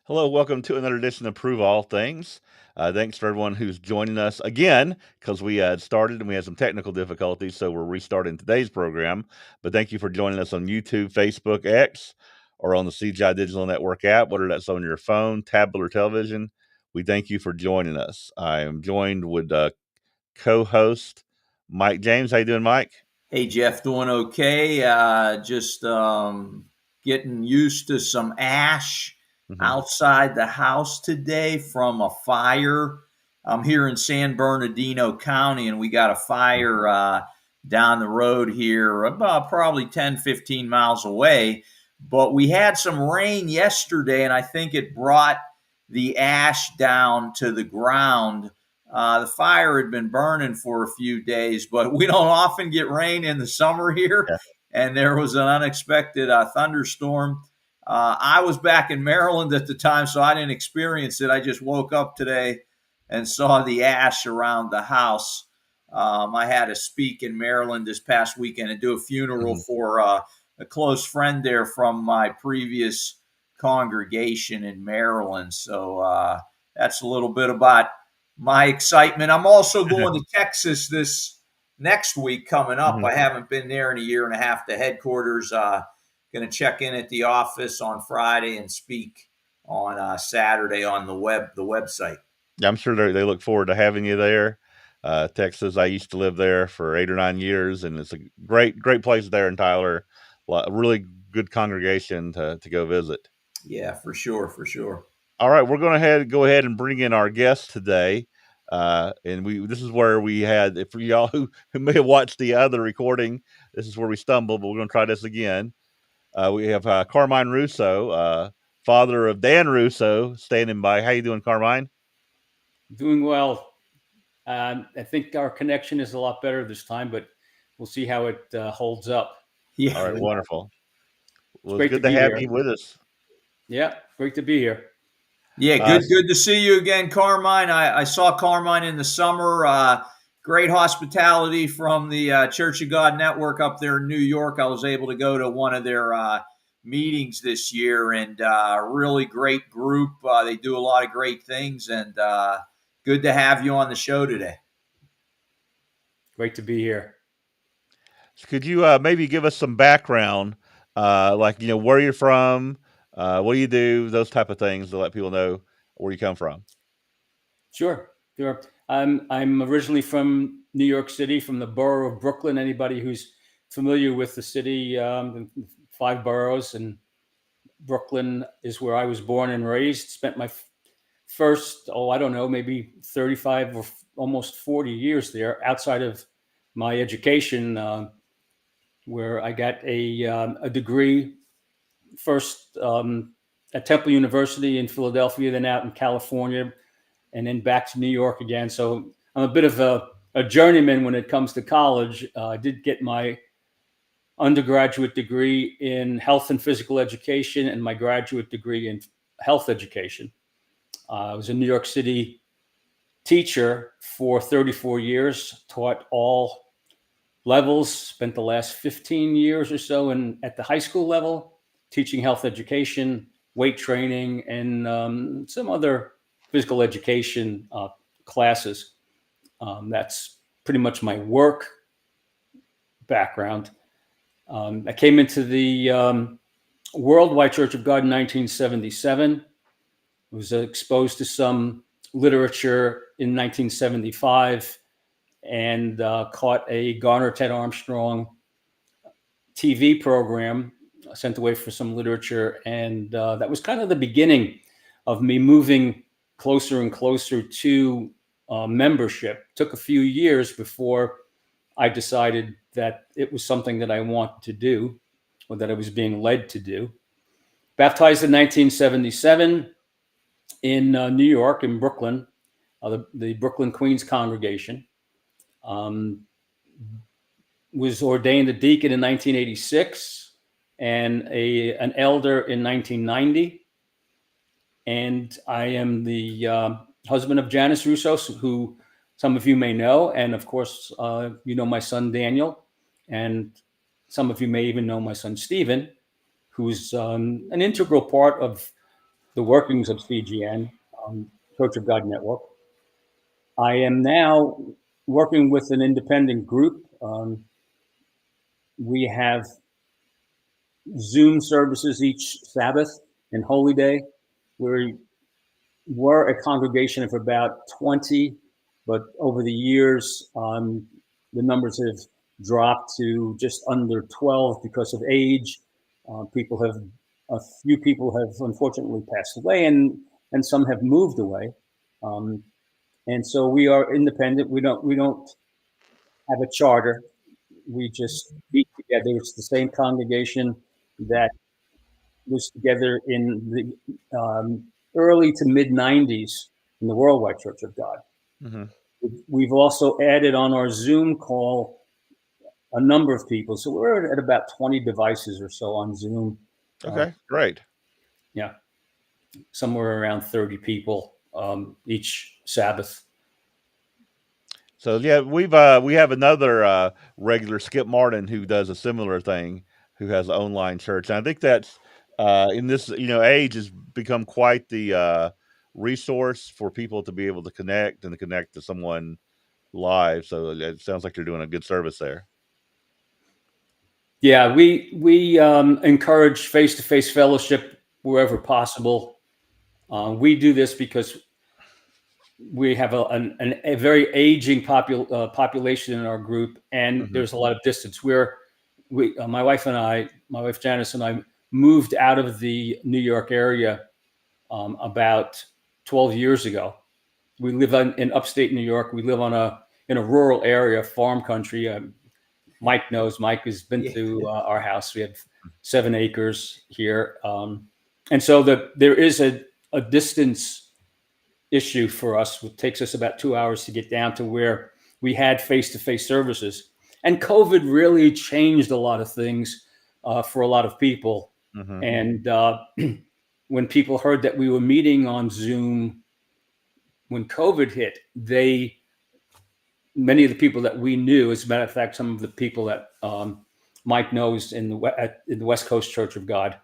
Hello, welcome to another edition of Prove All Things. Thanks for everyone who's joining us again, because we had started and we had some technical difficulties, so we're restarting today's program. But thank you for joining us on YouTube, Facebook, X, or on the CGI Digital Network app, whether that's on your phone, tablet, or television. We thank you for joining us. I am joined with co-host Mike James. How you doing, Mike? Hey, Jeff, doing okay. Just getting used to some ash outside the house today from a fire. I'm here in San Bernardino County, and we got a fire down the road here, about probably 10, 15 miles away. But we had some rain yesterday, and I think it brought the ash down to the ground. The fire had been burning for a few days, but we don't often get rain in the summer here. Yeah. And there was an unexpected thunderstorm. I was back in Maryland at the time, so I didn't experience it. I just woke up today and saw the ash around the house. I had to speak in Maryland this past weekend and do a funeral for a close friend there from my previous congregation in Maryland. So that's a little bit about my excitement. I'm also going to Texas this next week coming up. I haven't been there in a year and a half. The headquarters, going to check in at the office on Friday and speak on Saturday on the website. Yeah, I'm sure they look forward to having you there. Texas, I used to live there for 8 or 9 years, and it's a great place there in Tyler. A really good congregation to go visit. Yeah, for sure. All right, we're going to go ahead and bring in our guest today. And this is where we had, for y'all who may have watched the other recording, this is where we stumbled, but we're going to try this again. We have Carmine Russo, father of Dan Russo, standing by. How you doing, Carmine? Doing well. I think our connection is a lot better this time, but we'll see how it holds up. Yeah. All right, wonderful. Well, great it's good to to be have here. you with us. Yeah, great to be here. Yeah, good to see you again, Carmine. I saw Carmine in the summer. Great hospitality from the Church of God Network up there in New York. I was able to go to one of their meetings this year, and really great group. They do a lot of great things, and good to have you on the show today. Great to be here. Could you maybe give us some background, like, where you're from, what do you do, those type of things, to let people know where you come from? Sure. I'm originally from New York City, from the borough of Brooklyn. Anybody who's familiar with the city, 5 boroughs, and Brooklyn is where I was born and raised. Spent my first, maybe 35 or almost 40 years there, outside of my education, where I got a degree first at Temple University in Philadelphia, then out in California, and then back to New York again. So I'm a bit of a journeyman when it comes to college. I did get my undergraduate degree in health and physical education and my graduate degree in health education. I was a New York City teacher for 34 years, taught all levels, spent the last 15 years or so at the high school level, teaching health education, weight training, and some other physical education classes. That's pretty much my work background. I came into the Worldwide Church of God in 1977. Was exposed to some literature in 1975 and caught a Garner Ted Armstrong TV program, sent away for some literature. And that was kind of the beginning of me moving closer and closer to membership. Took a few years before I decided that it was something that I wanted to do. or that I was being led to do. Baptized in 1977 in New York, in Brooklyn, the Brooklyn Queens congregation. Was ordained a deacon in 1986 and an elder in 1990. And I am the husband of Janice Russo, who some of you may know. And of course, you know my son, Daniel. And some of you may even know my son, Stephen, who's an integral part of the workings of CGN, Church of God Network. I am now working with an independent group. We have Zoom services each Sabbath and Holy Day. We were a congregation of about 20, but over the years, the numbers have dropped to just under 12 because of age. A few people have unfortunately passed away, and some have moved away. And so we are independent. We don't have a charter. We just meet together. It's the same congregation that was together in the early to mid 90s in the Worldwide Church of God. Mm-hmm. We've also added on our Zoom call a number of people. So we're at about 20 devices or so on Zoom. Okay, great. Yeah, somewhere around 30 people each Sabbath. So yeah, we have another regular, Skip Martin, who does a similar thing, who has an online church. And I think that's in this age has become quite the resource for people to be able to connect and to connect to someone live. So it sounds like you're doing a good service there. Yeah, we encourage face-to-face fellowship wherever possible. We do this because we have a very aging population in our group, and there's a lot of distance. My wife Janice and I moved out of the New York area about 12 years ago. We live in upstate New York. We live in a rural area, farm country. Mike knows. Mike has been to our house. We have 7 acres here, and so there is a distance issue for us. It takes us about 2 hours to get down to where we had face-to-face services. And COVID really changed a lot of things for a lot of people. Mm-hmm. And when people heard that we were meeting on Zoom when COVID hit, many of the people that we knew, as a matter of fact, some of the people that Mike knows in the West Coast Church of God,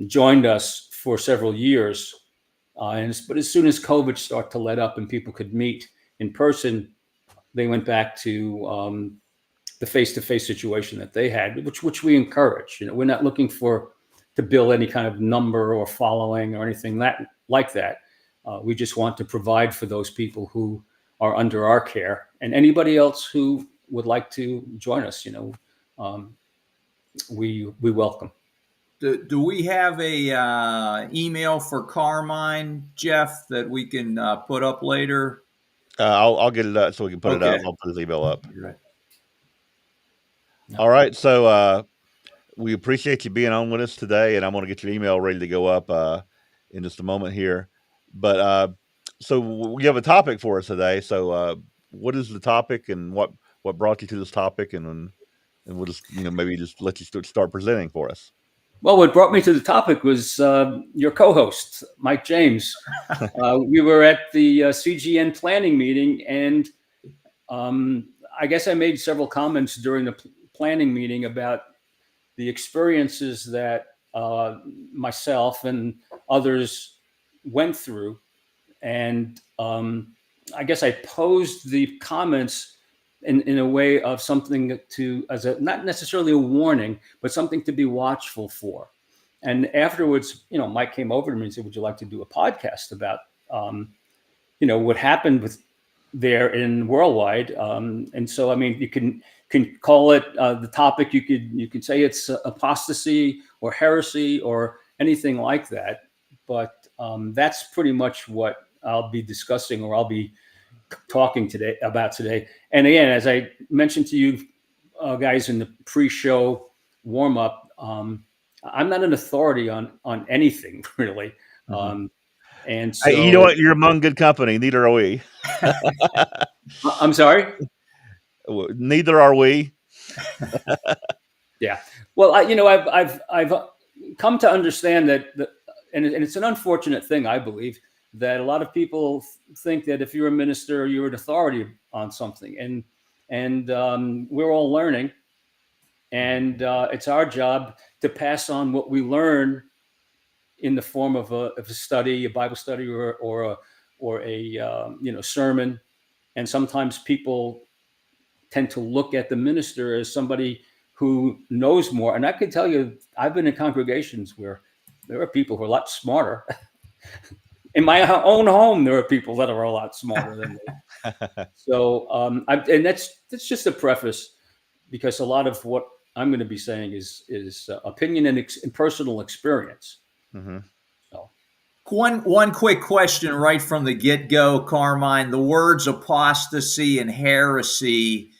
joined us for several years. But as soon as COVID started to let up and people could meet in person, they went back to the face-to-face situation that they had, which we encourage. We're not looking to build any kind of number or following or anything like that. We just want to provide for those people who are under our care, and anybody else who would like to join us. We welcome. Do we have a email for Carmine, Jeff, that we can put up later? I'll get it up so we can put it up. I'll put his email up. Right. All right. So we appreciate you being on with us today, and I'm going to get your email ready to go up in just a moment here. But so we have a topic for us today. So what is the topic, and what brought you to this topic, and we'll just maybe just let you start presenting for us. Well, what brought me to the topic was your co-host, Mike James. We were at the CGN planning meeting, and I guess I made several comments during the planning meeting about the experiences that myself and others went through. And I guess I posed the comments in a way of something not necessarily a warning, but something to be watchful for. And afterwards, Mike came over to me and said, "Would you like to do a podcast about, what happened there in Worldwide?" And so, I mean, you can call it the topic. You could say it's apostasy or heresy or anything like that. But that's pretty much what I'll be discussing, or I'll be talking about today. And again, as I mentioned to you guys in the pre-show, warm up. I'm not an authority on anything really, Mhm. and Hey, you know so what? You're among good company. Neither are we. I'm sorry. Neither are we. Yeah. Well, I've come to understand that, and it's an unfortunate thing, I believe, that a lot of people think that if you're a minister, you're an authority on something, and we're all learning, and it's our job to pass on what we learn in the form of a study, a Bible study, or a sermon. And sometimes people tend to look at the minister as somebody who knows more. And I can tell you, I've been in congregations where there are people who are a lot smarter. In my own home, there are people that are a lot smarter than me. So, and that's just a preface, because a lot of what I'm going to be saying is opinion and personal experience. Mhm. So, One quick question right from the get go, Carmine. The words apostasy and heresy.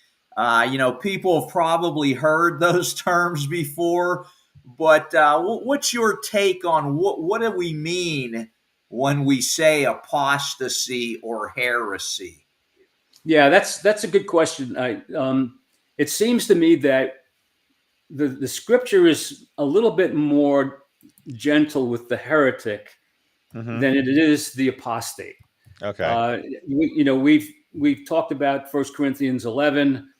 People have probably heard those terms before, but what's your take on what do we mean when we say apostasy or heresy? yeah, that's a good question. It seems to me that the scripture is a little bit more gentle with the heretic Mhm. than it is the apostate. Okay. We've talked about 1 Corinthians 11,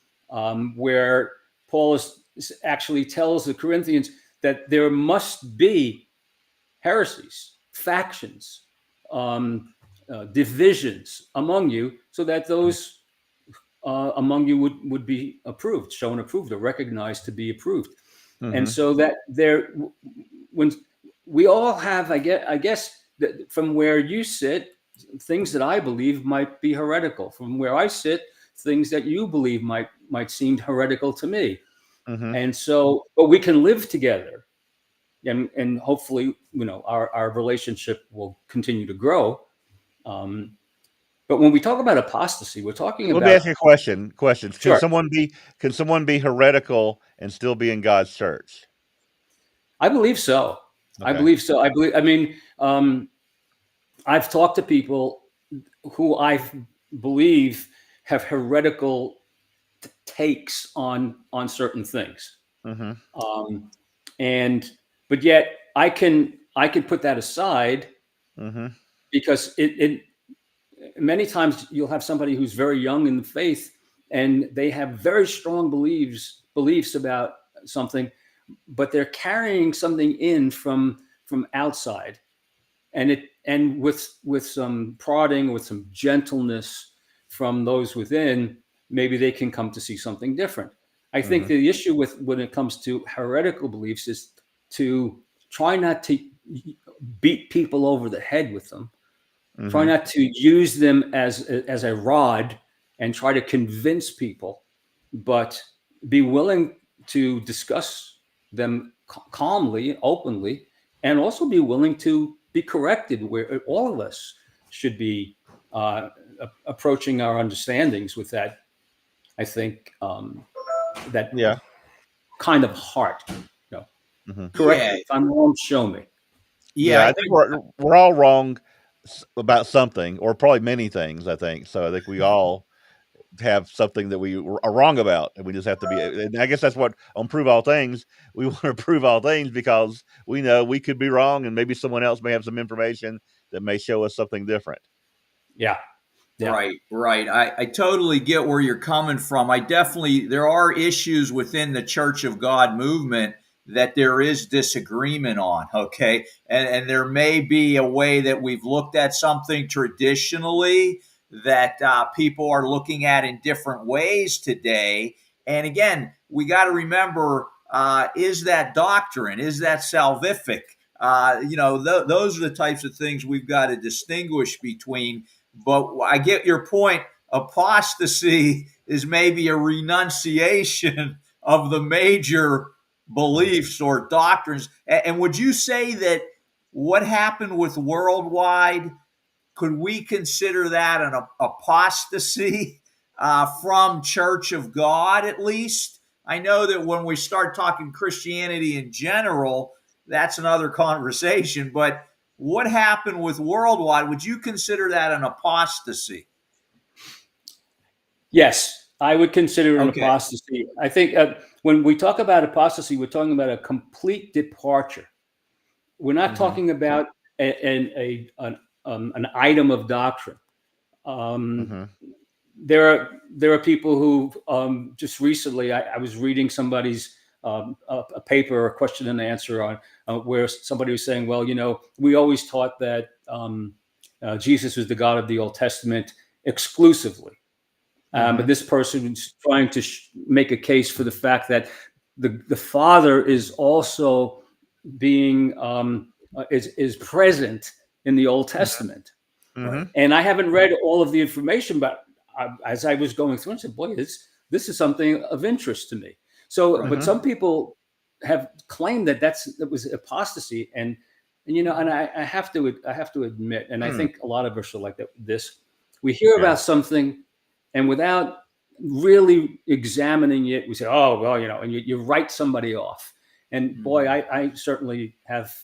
where Paul actually tells the Corinthians that there must be heresies, factions, divisions among you, so that those among you would be approved, shown approved, or recognized to be approved. And Mhm. so that when we all have, I guess that from where you sit, things that I believe might be heretical. From where I sit, things that you believe might seem heretical to me. Mhm. And so, but we can live together, and hopefully, our relationship will continue to grow. Um, but when we talk about apostasy, we're talking Let me about. ask you a question. Questions. Can Sure. someone be heretical and still be in God's church? I believe so. I Okay. believe so. I mean, I've talked to people who I believe have heretical takes on certain things, Mhm. um, and but yet I can put that aside, Mhm. because it many times you'll have somebody who's very young in the faith, and they have very strong beliefs about something, but they're carrying something in from outside, and with some prodding, with some gentleness from those within, maybe they can come to see something different. I think Mhm. the issue with when it comes to heretical beliefs is to try not to beat people over the head with them. Try Mhm. not to use them as a rod and try to convince people, but be willing to discuss them calmly, openly, and also be willing to be corrected, where all of us should be approaching our understandings with that. I think that Yeah. kind of heart. Mhm. Correct Yeah, me if I'm wrong. Show me. Yeah, yeah. I think we're all wrong about something, or probably many things. I think so. I think we all have something that we are wrong about, and we just have to be. And I guess that's what on Prove All Things we want to prove all things, because we know we could be wrong, and maybe someone else may have some information that may show us something different. Yeah, yeah, Right, right. I totally get where you're coming from. There are issues within the Church of God movement that there is disagreement on, okay? And there may be a way that we've looked at something traditionally that people are looking at in different ways today. And again, we got to remember, is that doctrine? Is that salvific? Those are the types of things we've got to distinguish between. But I get your point. Apostasy is maybe a renunciation of the major beliefs or doctrines. And would you say that what happened with worldwide, could we consider that an apostasy from Church of God, at least? I know that when we start talking Christianity in general, that's another conversation. But what happened with worldwide? Would you consider that an apostasy? Yes, I would consider it an Okay. apostasy. I think when we talk about apostasy, we're talking about a complete departure. We're not talking about an item of doctrine. There are people who just recently I was reading somebody's a paper, a question and answer on where somebody was saying, well, we always taught that Jesus was the God of the Old Testament exclusively. But this person is trying to make a case for the fact that the Father is also being is present in the Old Testament. Right. And I haven't read all of the information, but as I was going through, I said, "Boy, this is something of interest to me." So, but some people have claimed that that was apostasy, and I have to admit, and I think a lot of us are like this. We hear about something, and without really examining it, we say, "Oh, well, and you write somebody off." And boy, I certainly have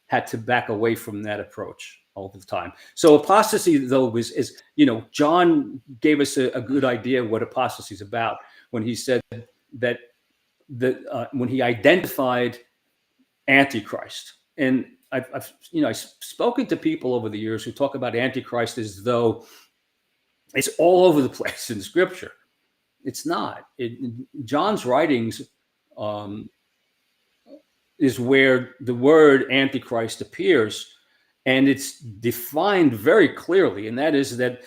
had to back away from that approach all the time. So apostasy, though, is John gave us a good idea of what apostasy is about when he said that when he identified Antichrist. And I've spoken to people over the years who talk about Antichrist as though it's all over the place in Scripture. It's not. John's writings is where the word Antichrist appears, and it's defined very clearly, and that is that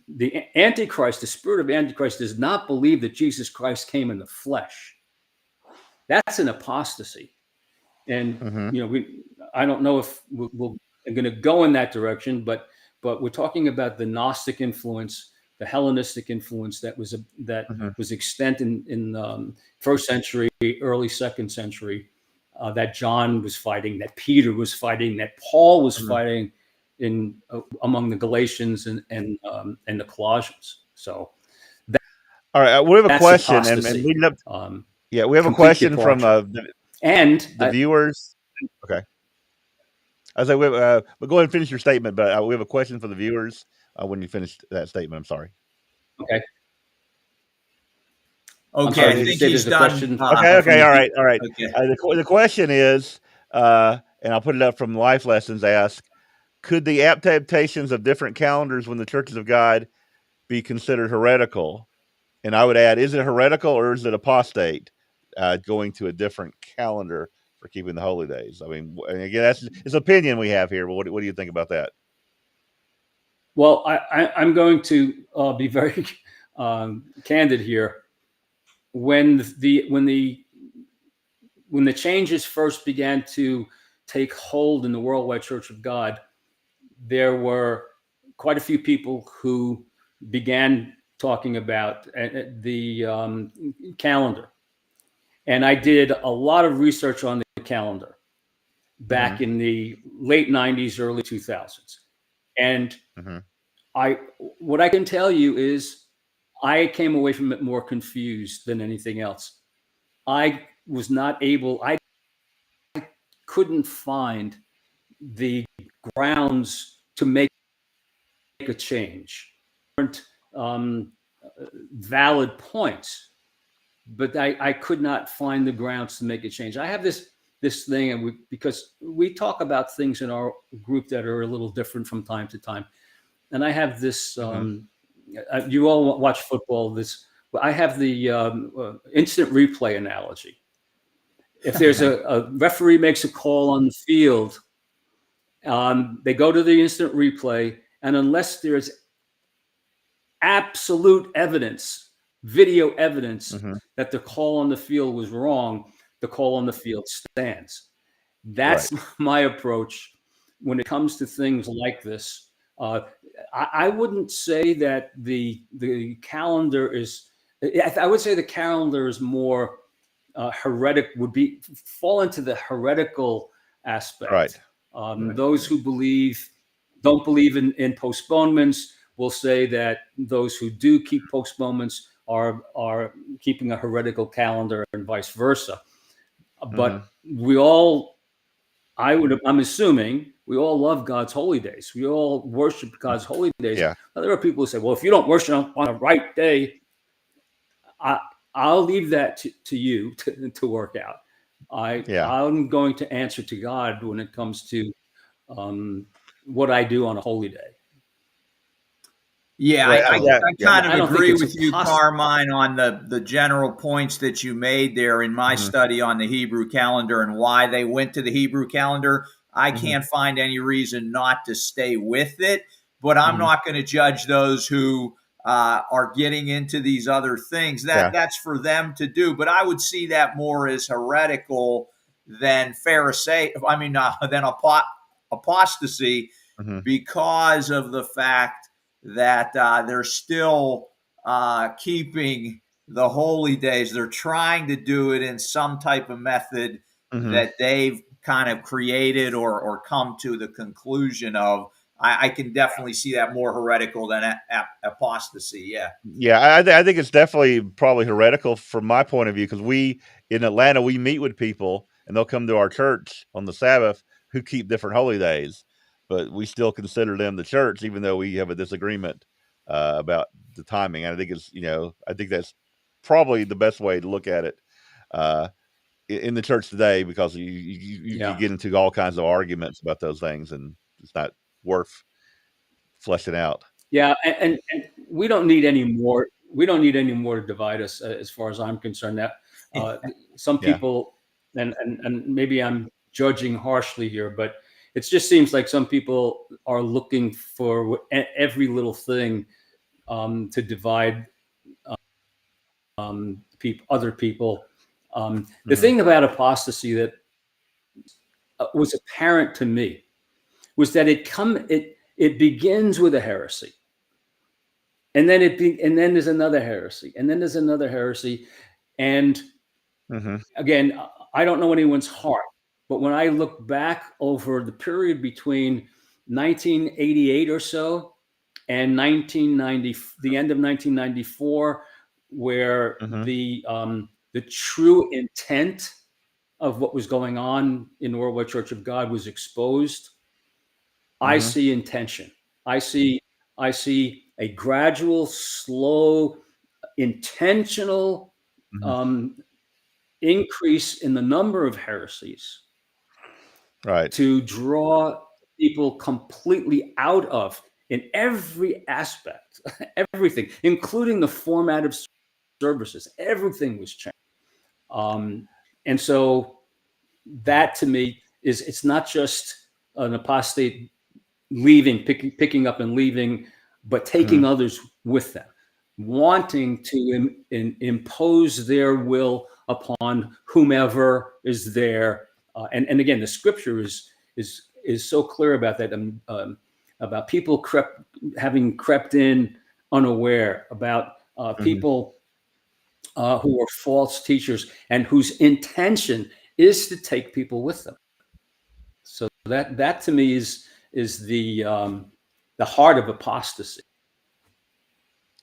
the Antichrist, the spirit of Antichrist, does not believe that Jesus Christ came in the flesh. That's an apostasy. And I don't know if we're going to go in that direction, but we're talking about the Gnostic influence, the Hellenistic influence that was extant in first century, early second century, that John was fighting, that Peter was fighting, that Paul was fighting in among the Galatians and the Colossians. So, all right, we have a question, and apostasy. leading up. We have a question from the viewers. Okay, I was like, but go ahead and finish your statement. But we have a question for the viewers when you finish that statement. I'm sorry. Okay. Okay, I think he's done. Okay, all right. Okay. The question is, and I'll put it up from Life Lessons. Ask: could the adaptations of different calendars when the churches of God be considered heretical? And I would add, is it heretical or is it apostate going to a different calendar for keeping the holy days? I mean, again, it's opinion we have here, but what do you think about that? Well, I'm going to be very candid here. When the changes first began to take hold in the Worldwide Church of God, there were quite a few people who began talking about the calendar. And I did a lot of research on the calendar back in the late 90s, early 2000s. And what I can tell you is I came away from it more confused than anything else. I couldn't find the grounds to make a change. Valid points, but I could not find the grounds to make a change. I have this thing, and because we talk about things in our group that are a little different from time to time, and I have this. You all watch football. I have the instant replay analogy. If there's a referee makes a call on the field, they go to the instant replay, and unless there's absolute evidence, video evidence that the call on the field was wrong, the call on the field stands. That's my approach when it comes to things like this. I wouldn't say that the calendar is. I would say the calendar is more heretic. Fall into the heretical aspect. Those who don't believe in postponements will say that those who do keep postponements are keeping a heretical calendar and vice versa. But Mm-hmm. we all, I'm assuming we all love God's holy days. We all worship God's holy days. Yeah. Now, there are people who say, well, if you don't worship on the right day, I'll leave that to you to work out. I'm going to answer to God when it comes to what I do on a holy day. Yeah, Right. I kind I of don't think agree it's with you, impossible. Carmine, on the general points that you made there in my Mm-hmm. study on the Hebrew calendar and why they went to the Hebrew calendar. I Mm-hmm. can't find any reason not to stay with it, but I'm Mm-hmm. not going to judge those who are getting into these other things. That's for them to do. But I would see that more as heretical than than apostasy, Mm-hmm. because of the fact that they're still keeping the holy days. They're trying to do it in some type of method Mm-hmm. that they've kind of created or come to the conclusion of. I can definitely see that more heretical than apostasy. Yeah. Yeah, I think it's definitely probably heretical from my point of view, because we in Atlanta, we meet with people and they'll come to our church on the Sabbath who keep different holy days, but we still consider them the church, even though we have a disagreement about the timing. And I think I think that's probably the best way to look at it in the church today, because you Yeah. get into all kinds of arguments about those things, and it's not worth fleshing out. Yeah, and we don't need any more. We don't need any more to divide us, as far as I'm concerned. That some Yeah. people, and maybe I'm judging harshly here, but it just seems like some people are looking for every little thing to divide other people. The thing about apostasy that was apparent to me was that it begins with a heresy. And then and then there's another heresy, and then there's another heresy. And Mm-hmm. again, I don't know anyone's heart, but when I look back over the period between 1988 or so and 1990, the end of 1994, where Mm-hmm. the true intent of what was going on in the Worldwide Church of God was exposed, I Mm-hmm. see intention. I see a gradual, slow, intentional Mm-hmm. increase in the number of heresies Right. to draw people completely out of, in every aspect, everything, including the format of services. Everything was changed. And so that to me it's not just an apostate leaving, picking up and leaving, but taking Mm-hmm. others with them, wanting to impose their will upon whomever is there. And again, the scripture is so clear about that, about people having crept in unaware, about Mm-hmm. people who are false teachers and whose intention is to take people with them. So that to me is the heart of apostasy.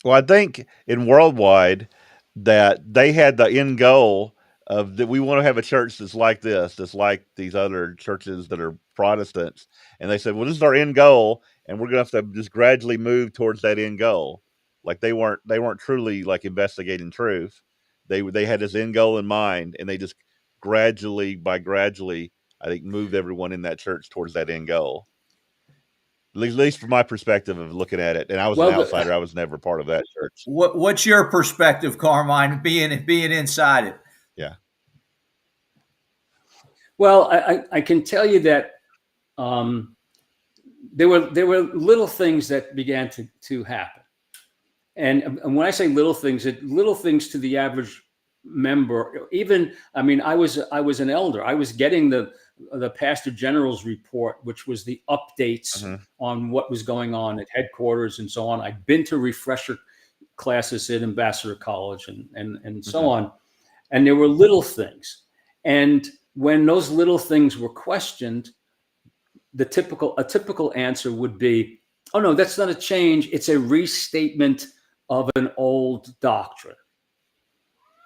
Well, I think in worldwide that they had the end goal of that we want to have a church that's like this, that's like these other churches that are Protestants, and they said, "Well, this is our end goal, and we're going to have to just gradually move towards that end goal." Like they weren't truly like investigating truth. They had this end goal in mind, and they just gradually, I think, moved everyone in that church towards that end goal. At least from my perspective of looking at it, and I was an Well, outsider. I was never part of that church. What's your perspective, Carmine, being inside it? Yeah. well, I can tell you that there were little things that began to happen, and when I say little things to the average member, even I was an elder. I was getting the pastor general's report, which was the updates Mm-hmm. on what was going on at headquarters and so on. I'd been to refresher classes at Ambassador College and so Mm-hmm. on, and there were little things. And when those little things were questioned, a typical answer would be, "Oh no, that's not a change. It's a restatement of an old doctrine.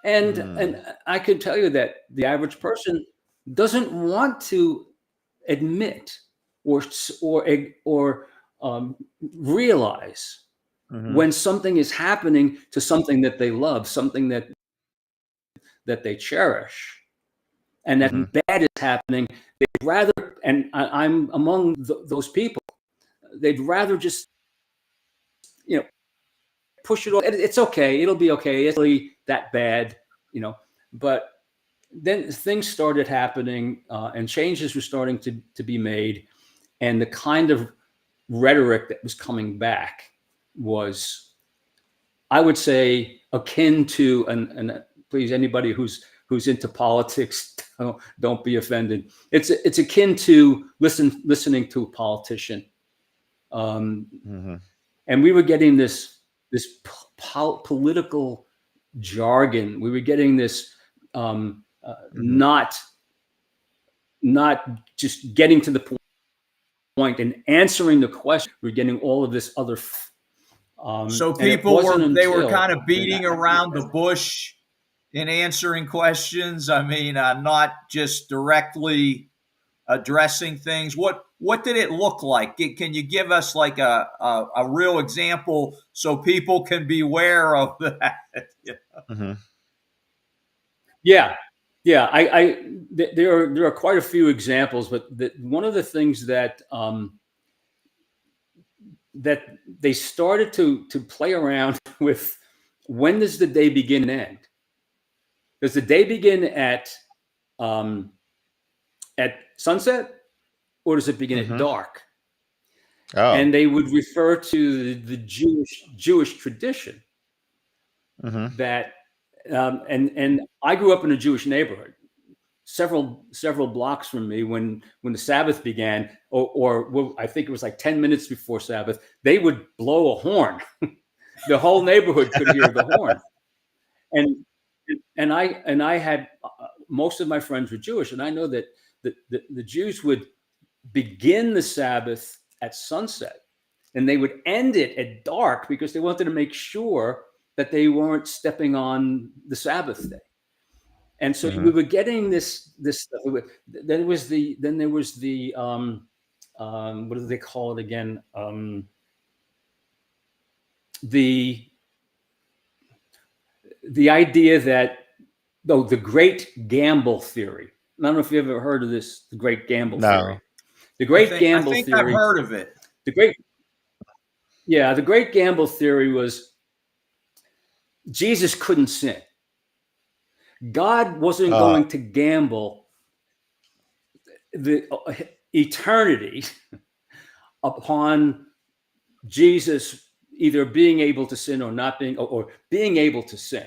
And I can tell you that the average person doesn't want to admit or realize when something is happening to something that they love, something that they cherish, and that bad is happening. They'd rather, and I'm among those people, they'd rather just, push it off. It's okay. It'll be okay. It's really that bad, But then things started happening, and changes were starting to be made, and the kind of rhetoric that was coming back was, I would say, akin to, and please, anybody who's into politics, don't be offended. It's akin to listening to a politician, and we were getting this political jargon. We were getting this not just getting to the point and answering the question. We're getting all of this other. So people were kind of beating around the bush in answering questions. I mean, not just directly addressing things. What did it look like? Can you give us like a real example so people can be aware of that? Yeah. There are quite a few examples, but one of the things that that they started to play around with, when does the day begin and end? Does the day begin at sunset, or does it begin at dark? And they would refer to the Jewish tradition that, and I grew up in a Jewish neighborhood, several blocks from me. When the Sabbath began, or I think it was like 10 minutes before Sabbath, they would blow a horn. The whole neighborhood could hear the horn. And I had, most of my friends were Jewish, and I know that the Jews would begin the Sabbath at sunset, and they would end it at dark, because they wanted to make sure that they weren't stepping on the Sabbath day. And so we were getting this stuff. Then there was the what do they call it again? The idea that, the great gamble theory. I don't know if you ever heard of this, the great gamble theory. The great gamble theory. I think I've heard of it. The great gamble theory was, Jesus couldn't sin. God wasn't going to gamble the eternity upon Jesus either being able to sin or not being, or being able to sin.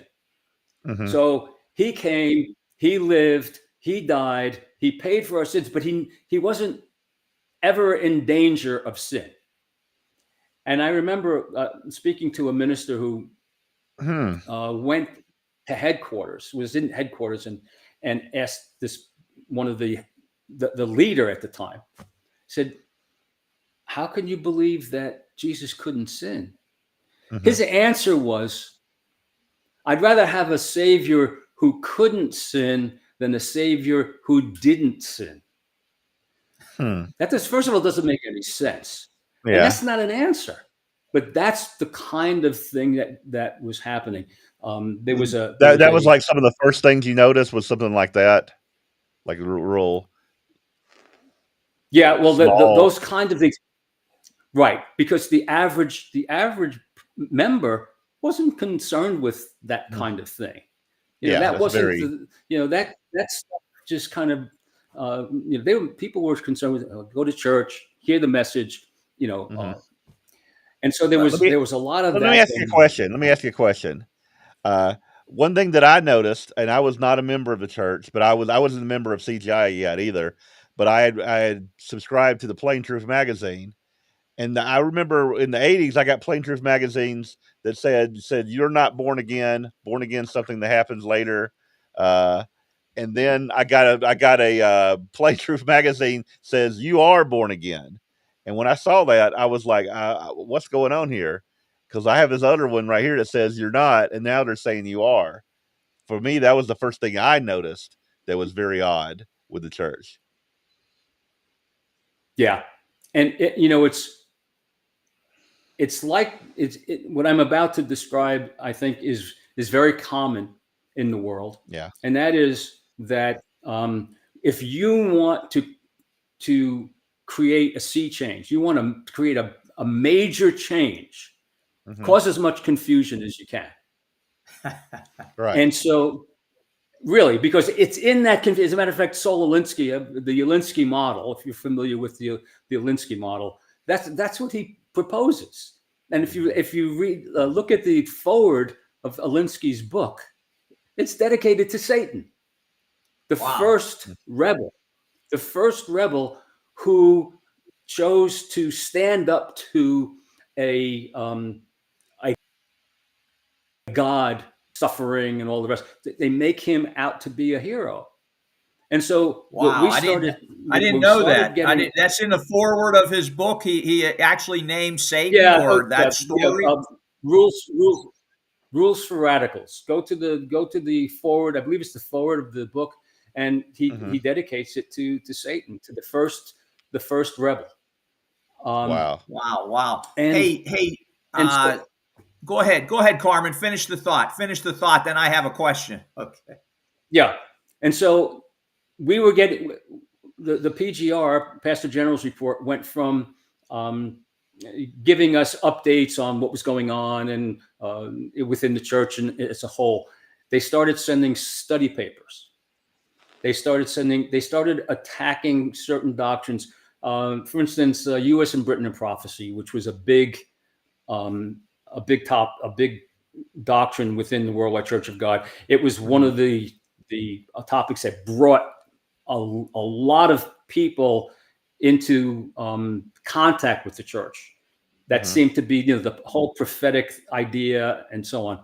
So he came, he lived, he died, he paid for our sins, but he wasn't ever in danger of sin. And I remember speaking to a minister who went to headquarters, was in headquarters, and asked this, one of the leader at the time, said, "How can you believe that Jesus couldn't sin?" His answer was, "I'd rather have a savior who couldn't sin than a savior who didn't sin." That first of all, doesn't make any sense. And that's not an answer, but that's the kind of thing that was happening. There was that was like some of the first things you noticed, was something like that, like rural. Yeah, well, those kind of things, right? Because the average member wasn't concerned with that kind of thing. That wasn't that stuff just kind of people were concerned with go to church, hear the message, and so there was a lot of that. Let me ask you a question. One thing that I noticed, and I was not a member of the church, but I wasn't a member of CGI yet either, but I had subscribed to the Plain Truth magazine. And I remember in the 80s, I got Plain Truth magazines that said you're not born again, something that happens later. And then I got a Plain Truth magazine says you are born again. And when I saw that, I was like, what's going on here? because I have this other one right here that says you're not, and now they're saying you are. For me, that was the first thing I noticed that was very odd with the church. Yeah, and it's like what I'm about to describe, I think, is very common in the world. Yeah. And that is that if you want to create a sea change, you want to create a major change, cause as much confusion as you can. Right. And so, really, because it's in that confusion. As a matter of fact, Saul Alinsky, the Alinsky model, if you're familiar with the Alinsky model, that's what he proposes. And if you read, look at the foreword of Alinsky's book, it's dedicated to Satan, the first rebel who chose to stand up to a God suffering and all the rest. They make him out to be a hero. And so what we started, I didn't know that. That's in the foreword of his book. He actually named Satan that story. Rules for Radicals. Go to the foreword. I believe it's the foreword of the book, and he dedicates it to Satan, to the first rebel. Wow. And, go ahead, Carmen. Finish the thought. Then I have a question. Okay. Yeah, and so we were getting the PGR, Pastor General's report, went from giving us updates on what was going on and within the church and as a whole. They started sending study papers. They started attacking certain doctrines. For instance, U.S. and Britain and prophecy, which was a big doctrine within the Worldwide Church of God. It was one of the topics that brought a lot of people into contact with the church. That seemed to be the whole prophetic idea and so on.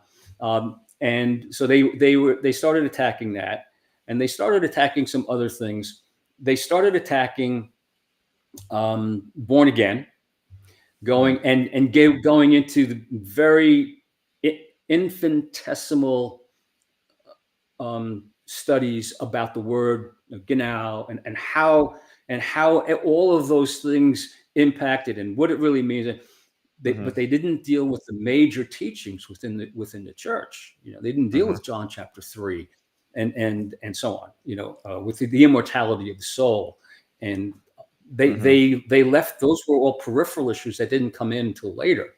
And so they started attacking that, and they started attacking some other things. They started attacking born again, going into the very infinitesimal studies about the word genau and how all of those things impacted and what it really means. But they didn't deal with the major teachings within the church. They didn't deal with John chapter 3 and so on. With the immortality of the soul, and they left. Those were all peripheral issues that didn't come in until later.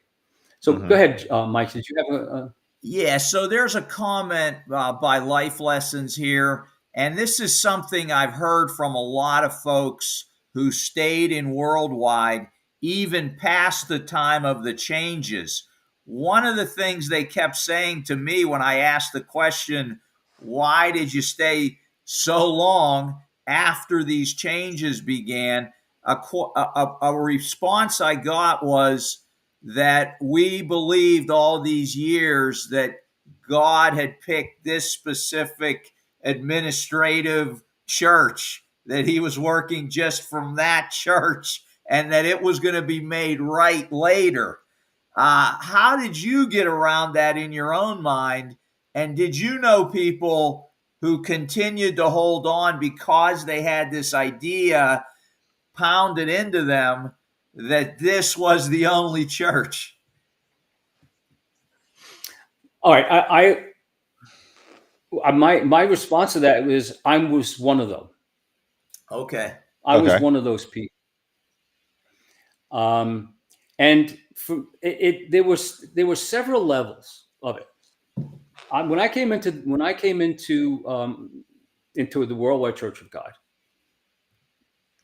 So go ahead, Mike. Did you have a? Yeah. So there's a comment by Life Lessons here, and this is something I've heard from a lot of folks who stayed in Worldwide even past the time of the changes. One of the things they kept saying to me when I asked the question, why did you stay so long after these changes began? A response I got was that we believed all these years that God had picked this specific administrative church, that he was working just from that church, and that it was going to be made right later. How did you get around that in your own mind? And did you know people who continued to hold on because they had this idea pounded into them that this was the only church? All right. My response to that was I was one of them. Okay. I was one of those people. And there were several levels of it. When I came into the Worldwide Church of God,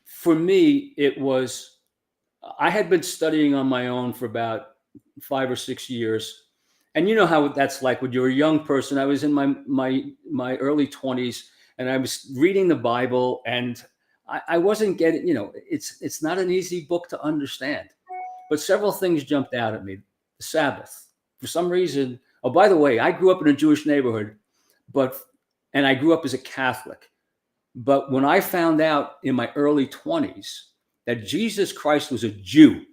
for me it was, I had been studying on my own for about 5 or 6 years, and you know how that's like when you're a young person. I was in my early 20s, and I was reading the Bible, and I wasn't getting, it's not an easy book to understand, but several things jumped out at me. The Sabbath, for some reason. Oh, by the way, I grew up in a Jewish neighborhood, and I grew up as a Catholic. But when I found out in my early 20s that Jesus Christ was a Jew,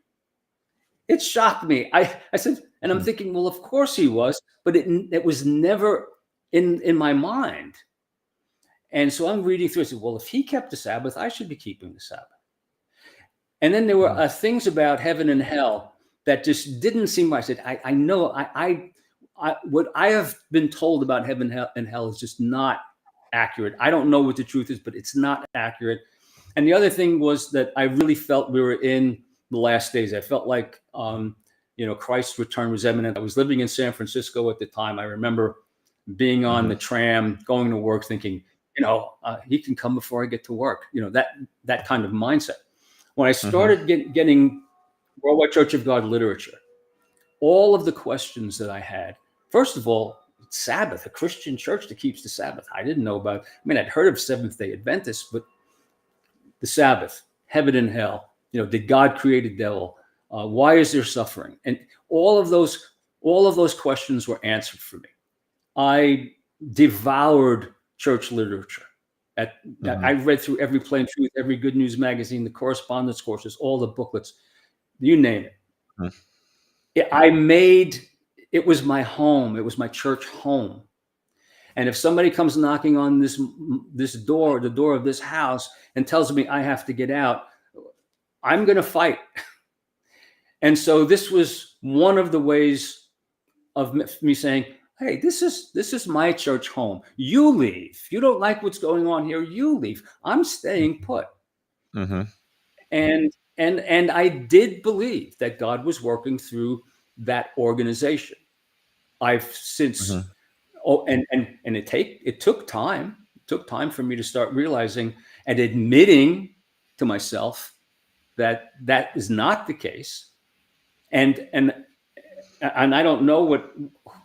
It shocked me. I said, and I'm thinking, well, of course he was, but it was never in my mind. And so I'm reading through. I said, well, if he kept the Sabbath, I should be keeping the Sabbath. And then there were things about heaven and hell that just didn't seem right. I said, I know what I have been told about heaven and hell is just not accurate. I don't know what the truth is, but it's not accurate. And the other thing was that I really felt we were in the last days. I felt like, Christ's return was imminent. I was living in San Francisco at the time. I remember being on the tram, going to work, thinking, he can come before I get to work. That kind of mindset. When I started getting Worldwide Church of God literature, all of the questions that I had, first of all, Sabbath, a Christian church that keeps the Sabbath. I didn't know about, I'd heard of Seventh-day Adventists, but the Sabbath, heaven and hell, did God create a devil? Why is there suffering? And all of those questions were answered for me. I devoured church literature. I read through every Plain Truth, every Good News magazine, the correspondence courses, all the booklets, you name it. It was my home. It was my church home. And if somebody comes knocking on this door, the door of this house, and tells me I have to get out, I'm going to fight. And so this was one of the ways of me saying, hey, this is my church home. You leave. You don't like what's going on here. You leave. I'm staying put. And I did believe that God was working through that organization. I've since, and it took time. It took time for me to start realizing and admitting to myself that is not the case. And I don't know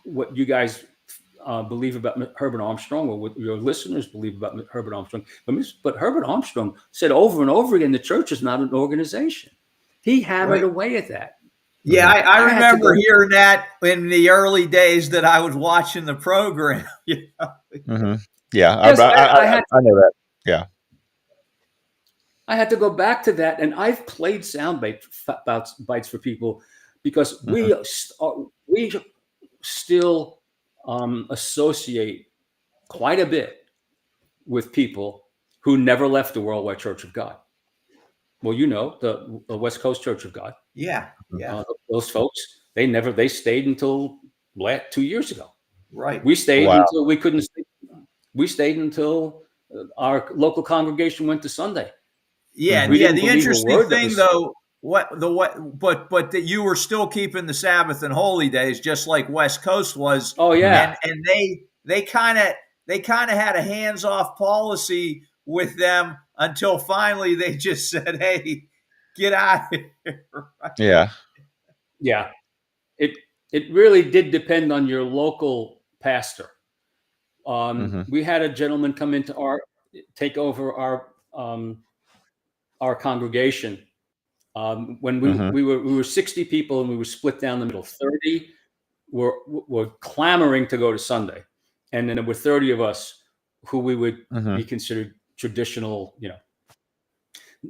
what you guys believe about Herbert Armstrong, or what your listeners believe about Herbert Armstrong. But Herbert Armstrong said over and over again, the church is not an organization. He hammered away at that. Yeah, I remember hearing that in the early days that I was watching the program. Yeah, Yes, I know that. Yeah. I had to go back to that, and I've played sound bites for people because we still associate quite a bit with people who never left the Worldwide Church of God. Well, the West Coast Church of God. Yeah. Those folks, they stayed until 2 years ago. Right. We stayed until we couldn't stay. We stayed until our local congregation went to Sunday. Yeah. The interesting thing, though, but that you were still keeping the Sabbath and holy days, just like West Coast was. Oh yeah. And they kind of had a hands-off policy with them until finally they just said, "Hey, get out of here." Yeah. Yeah. It really did depend on your local pastor. We had a gentleman come into take over our congregation. When we were 60 people and we were split down the middle. 30 were clamoring to go to Sunday, and then there were 30 of us who we would be considered traditional.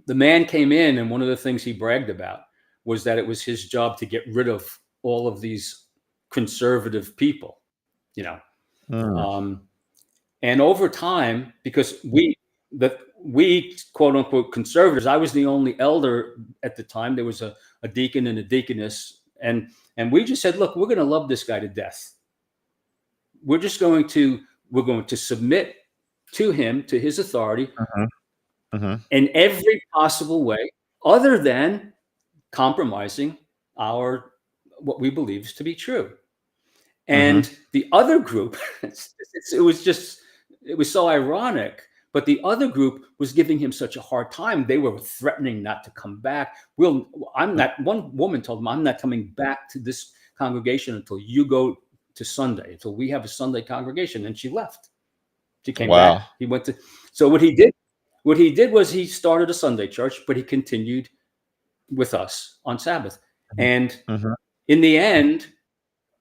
The man came in, and one of the things he bragged about was that it was his job to get rid of all of these conservative people. And over time, because we quote unquote conservatives, I was the only elder at the time. There was a deacon and a deaconess, and we just said, look, we're going to love this guy to death. We're going to submit to him, to his authority, in every possible way, other than compromising what we believe to be true. And the other group, it was so ironic, but the other group was giving him such a hard time. They were threatening not to come back. One woman told him, I'm not coming back to this congregation until you go to Sunday, until we have a Sunday congregation. And she left. She came back. He went to, so what he did was he started a Sunday church, but he continued with us on Sabbath. And in the end,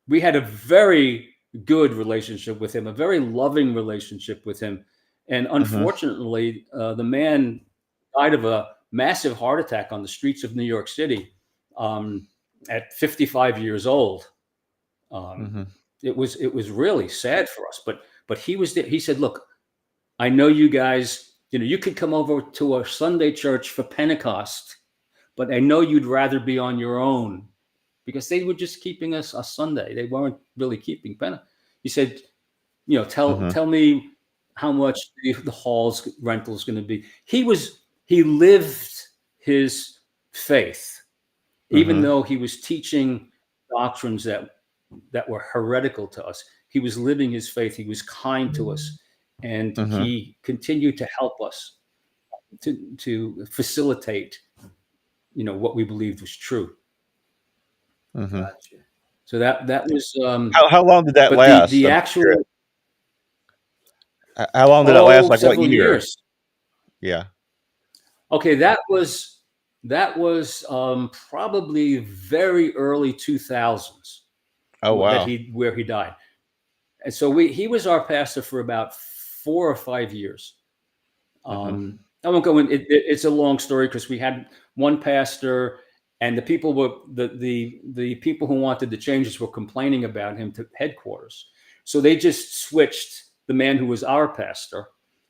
we had a very good relationship with him, a very loving relationship with him. And unfortunately, the man died of a massive heart attack on the streets of New York City at 55 years old. Mhm. It was really sad for us. But he was there. He said, "Look, I know you guys. You could come over to our Sunday church for Pentecost, but I know you'd rather be on your own." Because they were just keeping us a Sunday. They weren't really keeping Pentecost. He said, Mhm. tell me how much the hall's rental is going to be. He lived his faith, even Mhm. though he was teaching doctrines that were heretical to us. He was living his faith. He was kind to us, and Mhm. he continued to help us to facilitate, what we believed was true. Mhm. Gotcha. So that was, How long did that but last? the I'm curious. actual How long did that last? Like what several year? years. Yeah. Okay, that was probably very early 2000s Oh wow. where he died. And so he was our pastor for about 4 or 5 years. Mhm. I won't go in. It's a long story because we had one pastor, and the people who wanted the changes were complaining about him to headquarters. So they just switched the man who was our pastor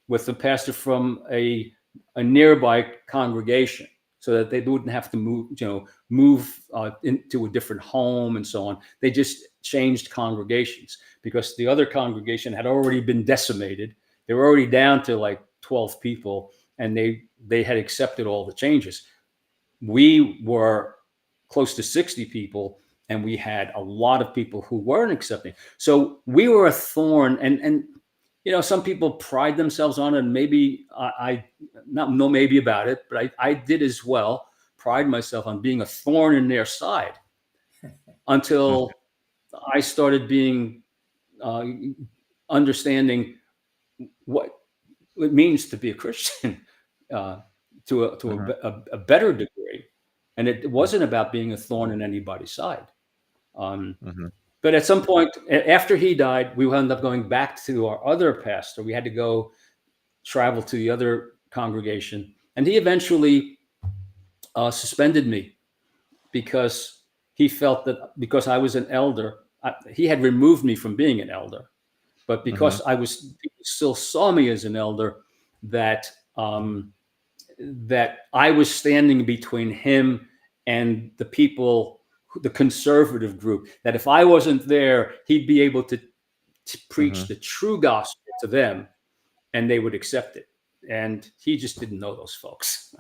with the pastor from a nearby congregation, so that they wouldn't have to move into a different home and so on. They just changed congregations because the other congregation had already been decimated. They were already down to like 12 people, and they had accepted all the changes. We were close to 60 people, and we had a lot of people who weren't accepting. So we were a thorn, and some people pride themselves on it. And maybe I not know maybe about it, but I did as well. Pride myself on being a thorn in their side Mhm. until I started being understanding what it means to be a Christian uh, Mhm. a better degree. And it wasn't about being a thorn in anybody's side. Um, Mhm. but at some point, after he died, we wound up going back to our other pastor. We had to go travel to the other congregation. And he eventually suspended me because he felt that because I was an elder, he had removed me from being an elder. But Mhm. because people still saw me as an elder, that that I was standing between him and the people, the conservative group. That if I wasn't there, he'd be able to preach Mhm. the true gospel to them, and they would accept it. And he just didn't know those folks.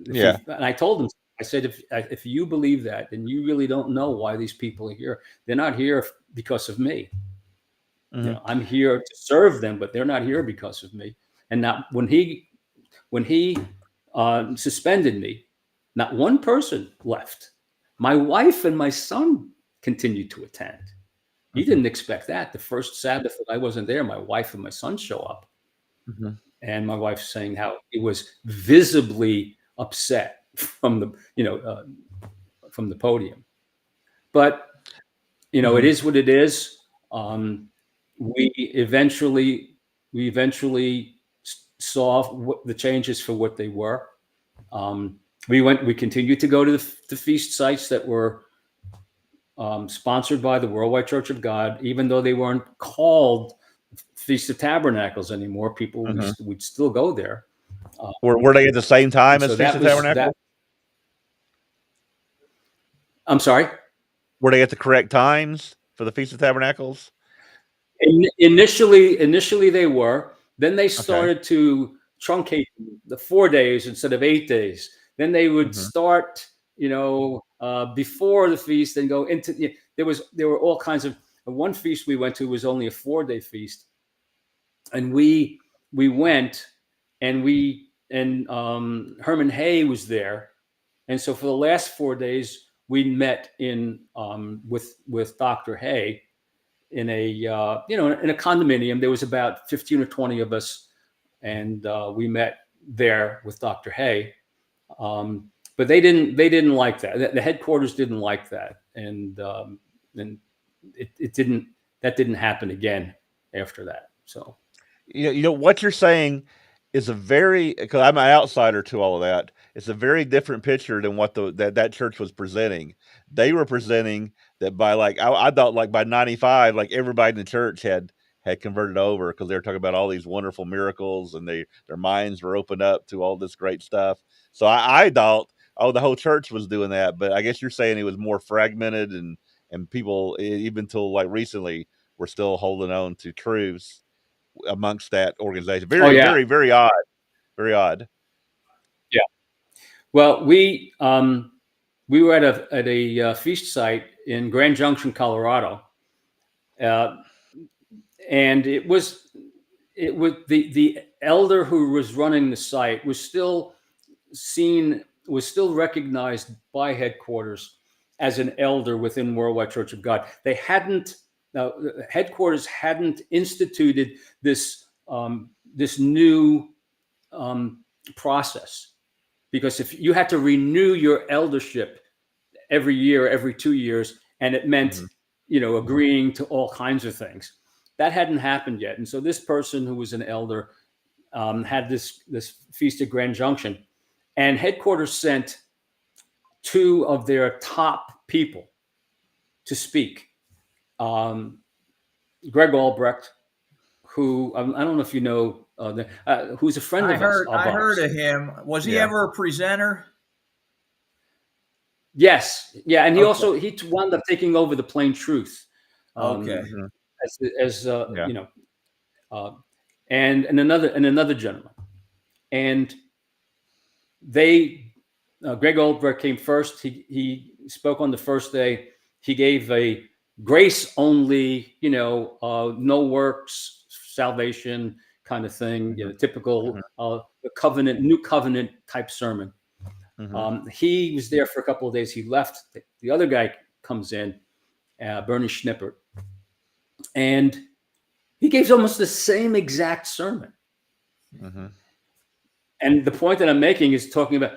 Yeah. And I told him, I said, if you believe that, then you really don't know why these people are here. They're not here because of me. Mhm. I'm here to serve them, but they're not here because of me. And now, when he suspended me, not one person left. My wife and my son continued to attend. He Mhm. didn't expect that. The first Sabbath that I wasn't there, my wife and my son show up, Mhm. and my wife saying how he was visibly upset from from the podium. But it Mhm. is what it is. Um, we eventually we eventually saw the changes for what they were. Um, we continued to go to the feast sites that were sponsored by the Worldwide Church of God, even though they weren't called Feast of Tabernacles anymore. People, Mhm. we'd still go there. Uh, Were they at the same and time as so Feast that of was that. Tabernacles? I'm sorry. Were they at the correct times for the Feast of Tabernacles? Initially they were. Then they Okay. started to truncate the 4 days instead of 8 days. Then they would Mhm. start, before the feast and go into. There were all kinds of. One feast we went to was only a 4-day feast, and we went, and Herman Hay was there, and so for the last 4 days we met with Dr. Hay in a in a condominium. There was about 15 or 20 of us, and we met there with Dr. Hay. But they didn't like that. The headquarters didn't like that, and it didn't happen again after that. So What you're saying is a very, because I'm an outsider to all of that. it's a very different picture than what that church was presenting. They were presenting that by like I thought like by 95, like everybody in the church had converted over because they were talking about all these wonderful miracles and their minds were opened up to all this great stuff. So I thought, oh, the whole church was doing that, but I guess you're saying it was more fragmented and people even till like recently were still holding on to truths amongst that organization. Oh Very, yeah, very, very odd. Very odd. yeah. Well, we were at a feast site in Grand Junction, Colorado, and it was the elder who was running the site was still recognized by headquarters as an elder within Worldwide Church of God. They hadn't headquarters hadn't instituted this this new process, because if you had to renew your eldership every year, every 2 years, and it meant agreeing to all kinds of things. That hadn't happened yet, and so this person who was an elder had this feast at Grand Junction, and headquarters sent 2 of their top people to speak. Greg Albrecht, who I don't know if you know, who's a friend of ours. I heard of him. Was he ever a presenter? Yes, yeah, and he also wound up taking over the Plain Truth. As and another gentleman, and they Greg Albrecht came first. He spoke on the first day. He gave a grace only, no works salvation kind of thing, typical the new covenant type sermon. He was there for a couple of days. He left. The other guy comes in, Bernie Schnippert, and he gave almost the same exact sermon. And the point that I'm making is talking about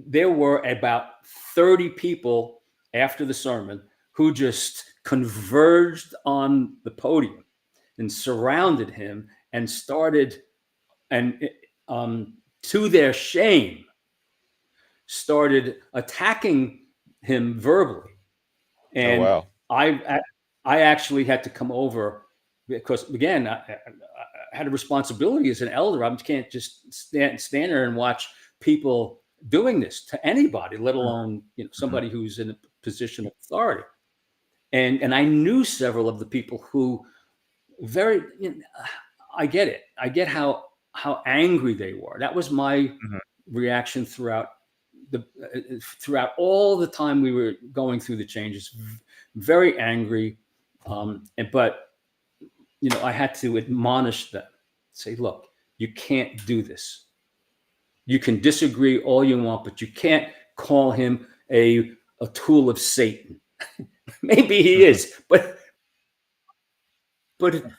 there were about 30 people after the sermon who just converged on the podium and surrounded him and started, and to their shame, started attacking him verbally. And I actually had to come over because, again, I had a responsibility as an elder. I can't just stand there and watch people doing this to anybody, let alone somebody who's in a position of authority. And I knew several of the people who I get it. I get how angry they were. That was my reaction throughout all the time we were going through the changes. Very angry, but I had to admonish them, say, look, you can't do this. You can disagree all you want, but you can't call him a tool of Satan. Maybe he is, but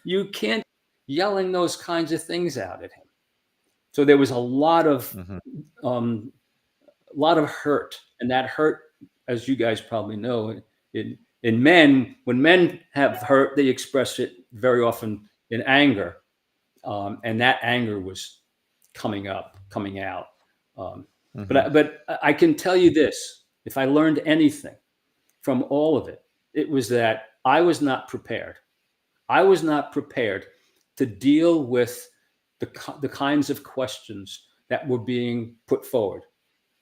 you can't yelling those kinds of things out at him. So there was a lot of hurt, and that hurt, as you guys probably know, in men, when men have hurt, they express it very often in anger, and that anger was coming out. But I can tell you this: if I learned anything from all of it, it was that I was not prepared. I was not prepared to deal with the kinds of questions that were being put forward.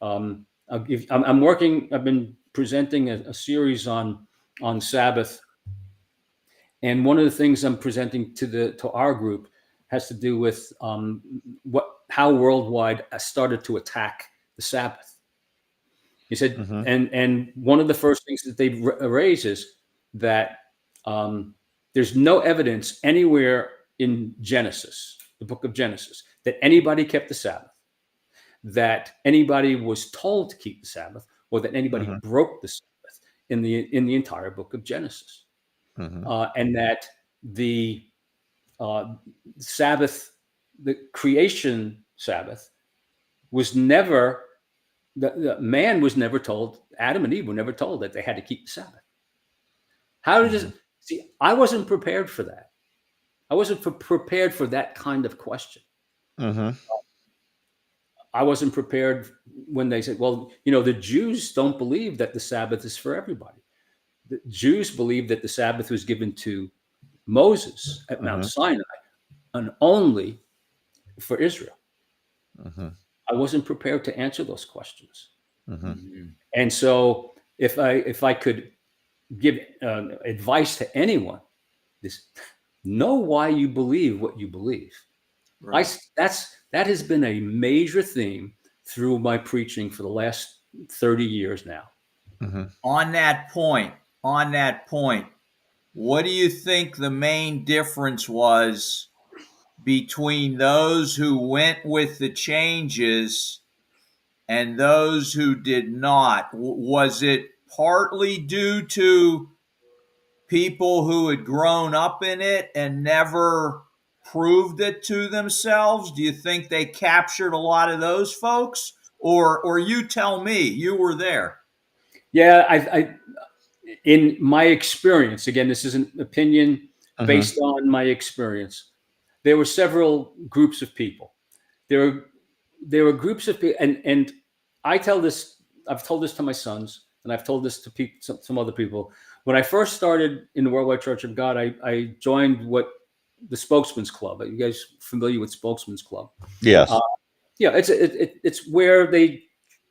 I've been presenting a series on Sabbath, and one of the things I'm presenting to our group has to do with how Worldwide started to attack the Sabbath. He said, and one of the first things that they raise is that there's no evidence anywhere in Genesis, the book of Genesis, that anybody kept the Sabbath, that anybody was told to keep the Sabbath, or that anybody broke the Sabbath in the entire book of Genesis, and that the Sabbath, the creation Sabbath, was never, the man was never told, Adam and Eve were never told that they had to keep the Sabbath. How does it, see, I wasn't prepared for that. I wasn't prepared for that kind of question. I wasn't prepared when they said, well, the Jews don't believe that the Sabbath is for everybody. The Jews believe that the Sabbath was given to Moses at Mount Sinai and only for Israel. I wasn't prepared to answer those questions. And so if I could give advice to anyone, know why you believe what you believe. Right. That has been a major theme through my preaching for the last 30 years now. On that point, what do you think the main difference was between those who went with the changes and those who did not? Was it partly due to people who had grown up in it and never proved it to themselves? Do you think they captured a lot of those folks? Or you tell me, you were there. Yeah, I in my experience, again, this is an opinion based on my experience, there were several groups of people. There were groups of people, and I've told this to my sons, and I've told this to some other people. When I first started in the Worldwide Church of God, I joined the Spokesman's Club. Are you guys familiar with Spokesman's Club? Yes. Yeah, it's where they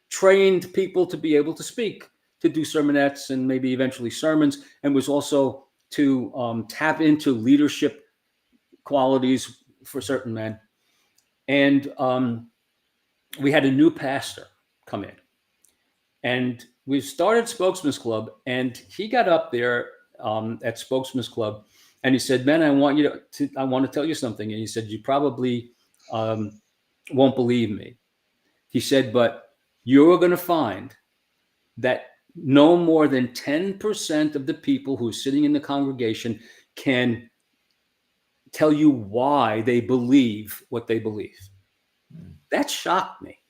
trained people to be able to speak, to do sermonettes and maybe eventually sermons, and was also to tap into leadership qualities for certain men. And we had a new pastor come in, and we started Spokesman's Club, and he got up there at Spokesman's Club, and he said, "Man, I want to tell you something." And he said, "You probably won't believe me." He said, "But you're going to find that no more than 10% of the people who are sitting in the congregation can tell you why they believe what they believe." That shocked me.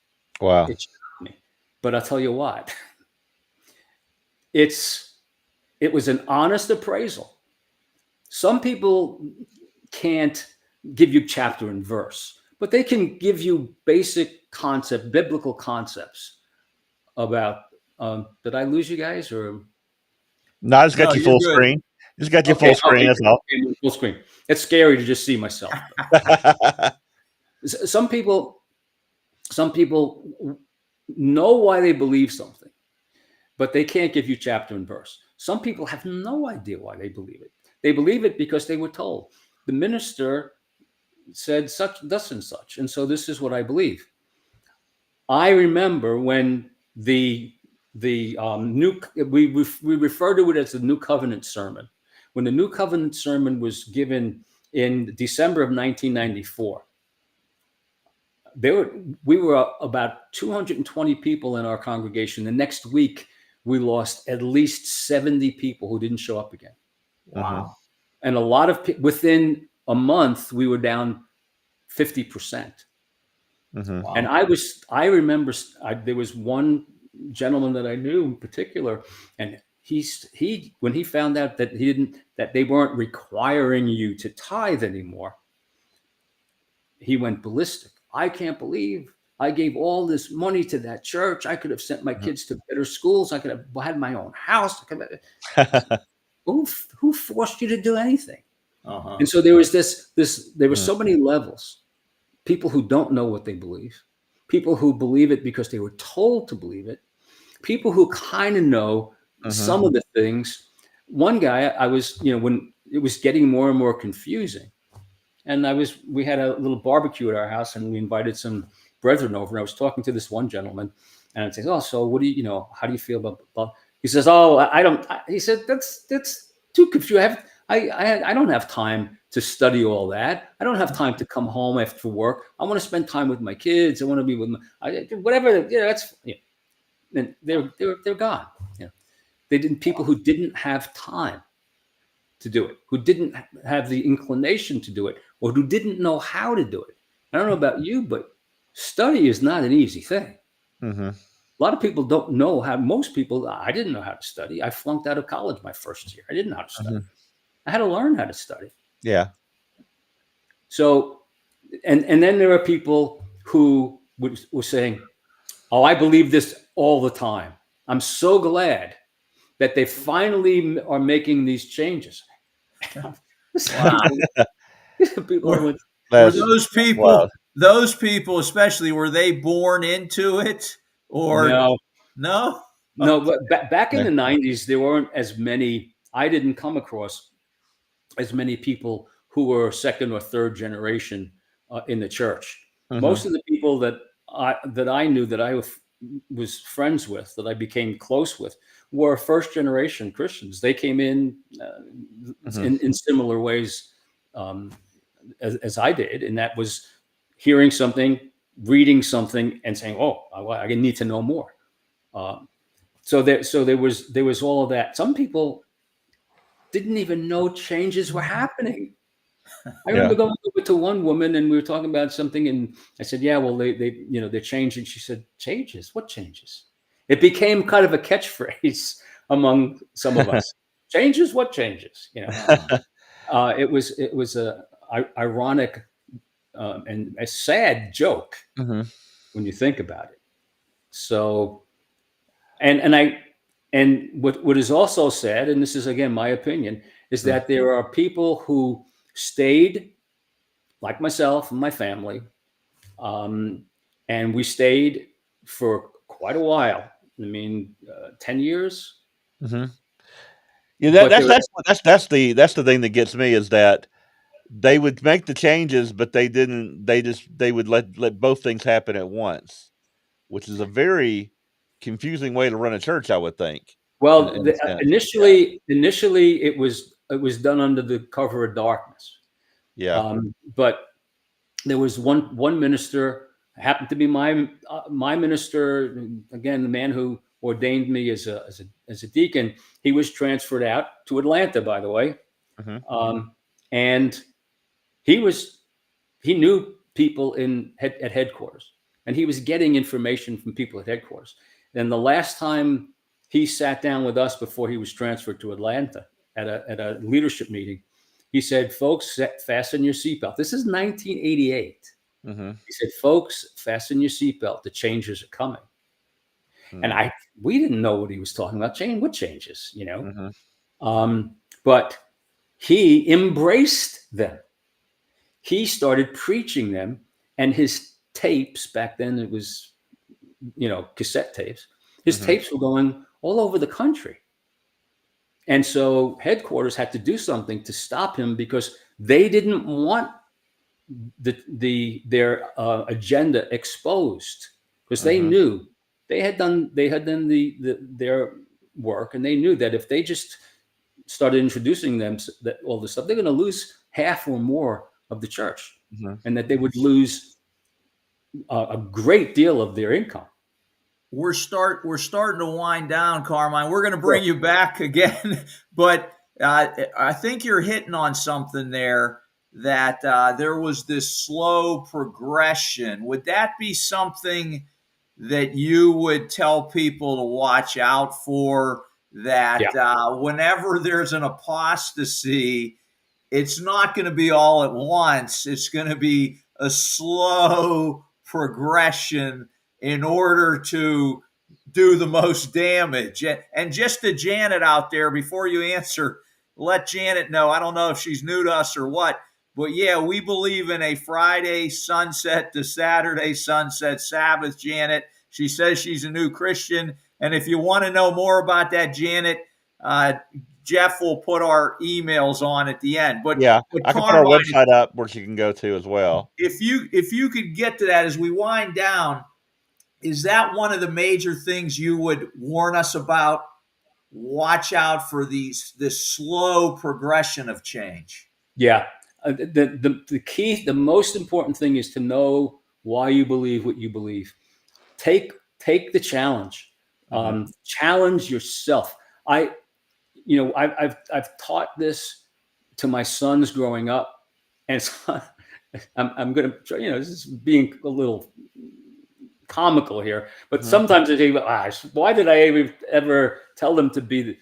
Wow. It shocked me. But I'll tell you what. It was an honest appraisal. Some people can't give you chapter and verse, but they can give you basic biblical concepts about. Did I lose you guys or? No, I just got you full good. screen. Just got you full screen. That's all. Full screen. It's scary to just see myself. Some people know why they believe something, but they can't give you chapter and verse. Some people have no idea why they believe it. They believe it because they were told. The minister said such, thus and such, and so this is what I believe. I remember when we refer to it as the New Covenant Sermon. When the New Covenant Sermon was given in December of 1994, we were about 220 people in our congregation. The next week, we lost at least 70 people who didn't show up again. Wow. And a lot of within a month, we were down 50%. Wow. And I remember there was one gentleman that I knew in particular, and he when he found out that they weren't requiring you to tithe anymore, he went ballistic. I can't believe I gave all this money to that church. I could have sent my kids to better schools. I could have had my own house. Who forced you to do anything? And so there was there were so many levels. People who don't know what they believe, people who believe it because they were told to believe it, people who kind of know some of the things. One guy, I was, when it was getting more and more confusing, and we had a little barbecue at our house, and we invited some brethren over. And I was talking to this one gentleman, and I said, "Oh, so what do how do you feel about?" He says, "Oh, I don't." He said, "That's too confusing. I don't have time to study all that. I don't have time to come home after work. I want to spend time with my kids. I want to be with whatever. That's And they're gone. People who didn't have time to do it, who didn't have the inclination to do it, or who didn't know how to do it. I don't know about you, but study is not an easy thing. A lot of people don't know how. Most people, I didn't know how to study. I flunked out of college my first year. I didn't know how to study. I had to learn how to study. Yeah. So, and then there are people who was saying, "Oh, I believe this all the time. I'm so glad that they finally are making these changes." Wow. People Were, went, were That's those people especially, were they born into it or no, no? no. But back in yeah. the 90s, there weren't as many. I didn't come across as many people who were second or third generation in the church. Mhm. Most of the people that I knew, that I was friends with, that I became close with, were first generation Christians. They came in Mhm. in similar ways um, as I did, and that was hearing something, reading something, and saying, "Oh, I need to know more." Um, so there was all of that. Some people didn't even know changes were happening. I Yeah. remember going over to one woman and we were talking about something, and I said, "Yeah, well, they're changing." She said, "Changes? What changes?" It became kind of a catchphrase among some of us. Changes? What changes? It was a ironic and a sad joke Mhm. when you think about it. So, and what is also sad, and this is again my opinion, is Mm. that there are people who stayed, like myself and my family, um, and we stayed for quite a while. I mean, 10 years. Mhm. Yeah, But there, that's the thing that gets me is that they would make the changes, but they didn't. They would let both things happen at once, which is a very confusing way to run a church, I would think, well, in a sense. initially it was done under the cover of darkness. Yeah. But there was one minister, happened to be my minister, again, the man who ordained me as a deacon. He was transferred out to Atlanta, by the way, Mhm. and he was he knew people at headquarters, and he was getting information from people at headquarters. And the last time he sat down with us before he was transferred to Atlanta at a leadership meeting, he said, "Folks, fasten your seatbelt." This is 1988. Mhm. He said, "Folks, fasten your seatbelt. The changes are coming." And Mm. we didn't know what he was talking about. What changes, Mhm. But he embraced them. He started preaching them, and his tapes, back then it was, cassette tapes. His Mhm. tapes were going all over the country. And so headquarters had to do something to stop him because they didn't want their agenda exposed, because they Mhm. knew they had done their work, and they knew that if they just started introducing them, that all this stuff, they're going to lose half or more of the church, Mhm. and that they would lose a great deal of their income. We're starting to wind down, Carmine. We're going to Sure. bring you back again, but I think you're hitting on something there, that there was this slow progression. Would that be something that you would tell people to watch out for? Yeah. That whenever there's an apostasy, it's not going to be all at once. It's going to be a slow progression in order to do the most damage. And just to Janet out there, before you answer, let Janet know. I don't know if she's new to us or what, but yeah, we believe in a Friday sunset to Saturday sunset Sabbath, Janet. She says she's a new Christian. And if you want to know more about that, Janet, Jeff will put our emails on at the end. Yeah, But I can put our Carmine, website up where you can go to as well. if you could get to that as we wind down, is that one of the major things you would warn us about? Watch out for this slow progression of change. Yeah. The key, the most important thing is to know why you believe what you believe. Take the challenge. Mhm. Challenge yourself. I've taught this to my sons growing up, and so I'm going to, this is being a little comical here, but Mhm. sometimes I think, why did I ever tell them to do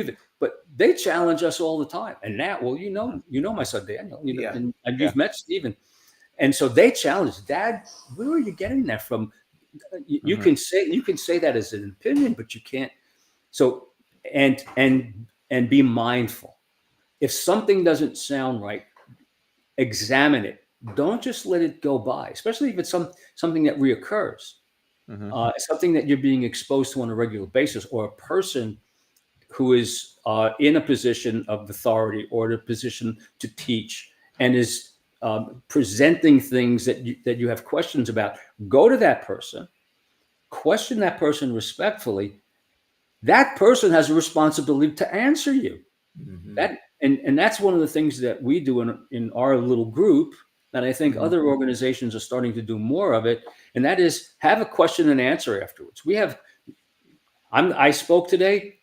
that? But they challenge us all the time. And now, well, you know my son Daniel, Yeah. and Yeah. you've met Stephen. And so they challenged, Dad, where are you getting that from? You can say that as an opinion, but you can't. So and be mindful. If something doesn't sound right, examine it. Don't just let it go by, especially if it's something that reoccurs, something that you're being exposed to on a regular basis, or a person who is in a position of authority or in a position to teach and is presenting things that you have questions about. Go to that person, question that person respectfully. That person has a responsibility to answer you. That and that's one of the things that we do in our little group, and I think other organizations are starting to do more of it, and that is have a question and answer afterwards. I spoke today.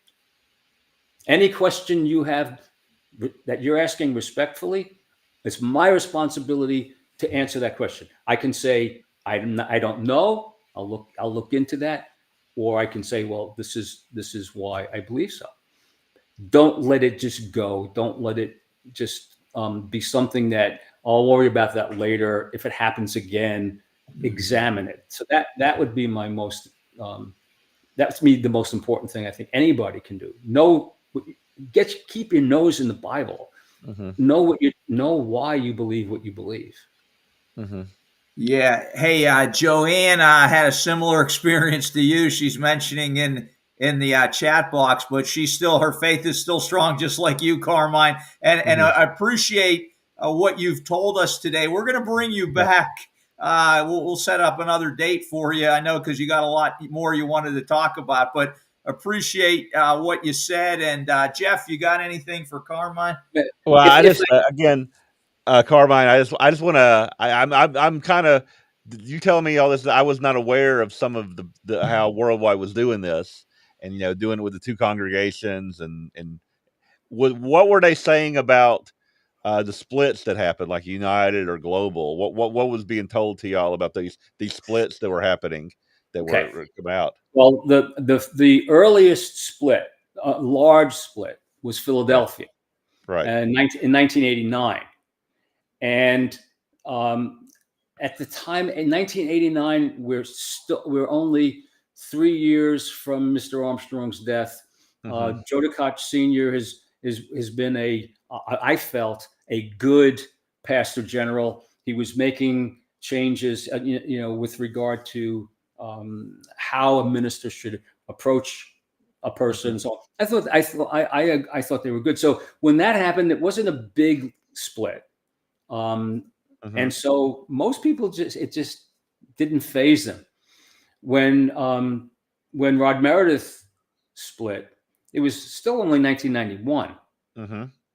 Any question you have that you're asking respectfully, it's my responsibility to answer that question. I can say I don't know. I'll look into that, or I can say, well, this is why I believe so. Don't let it just go. Don't let it just be something that I'll worry about that later. If it happens again, examine it. So that would be my most that's me the most important thing I think anybody can do. Keep your nose in the Bible. Know why you believe what you believe. Yeah. Hey, Joanne had a similar experience to you. She's mentioning in the chat box, but her faith is still strong, just like you, Carmine. And I appreciate what you've told us today. We're going to bring you back. We'll set up another date for you. I know because you got a lot more you wanted to talk about, but appreciate what you said. And Jeff, you got anything for Carmine? Well, again, Carmine, I just want to. I'm kind of. You telling me all this? I was not aware of some of the how Worldwide was doing this, and doing it with the two congregations, and what were they saying about the splits that happened, like United or Global? What was being told to y'all about these splits that were happening that were about? Well, the earliest split, large split, was Philadelphia, right, in 1989, and at the time in 1989, we're only 3 years from Mr. Armstrong's death. Joe DeCock Sr. has been I felt a good pastor general. He was making changes, with regard to how a minister should approach a person. So I thought they were good. So when that happened, it wasn't a big split. And so most people it just didn't faze them. When Rod Meredith split, it was still only 1991.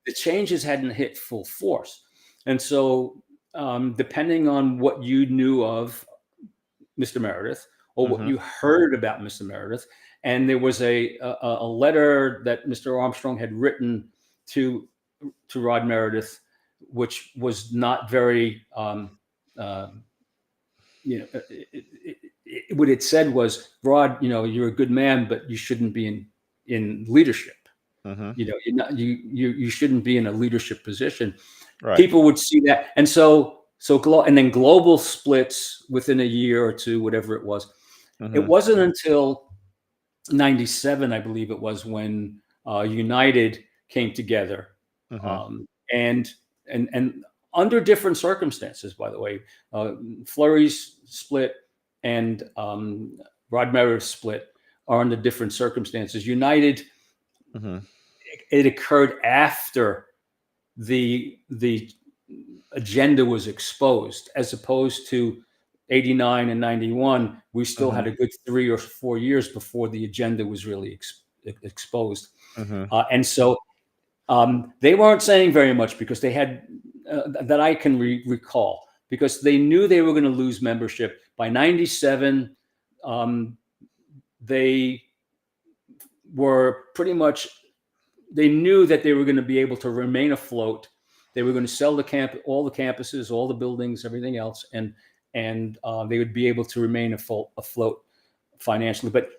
The changes hadn't hit full force. And so depending on what you knew of Mr. Meredith or what you heard about Mr. Meredith, and there was a letter that Mr. Armstrong had written to Rod Meredith, which was not very, what it said was, Rod, you're a good man, but you shouldn't be in leadership. You shouldn't be in a leadership position. Right. People would see that, and and then Global splits within a year or two, whatever it was. It wasn't until 97, I believe it was, when United came together, and under different circumstances, by the way. Fleury's split and Rod Meredith's split are under different circumstances. United, it occurred after the agenda was exposed, as opposed to 89 and 91. We still had a good 3 or 4 years before the agenda was really exposed. And so they weren't saying very much, because they had, that I can recall, because they knew they were going to lose membership. By 97, they were pretty much, they knew that they were going to be able to remain afloat. They were going to sell all the campuses, all the buildings, everything else, and they would be able to remain afloat financially. But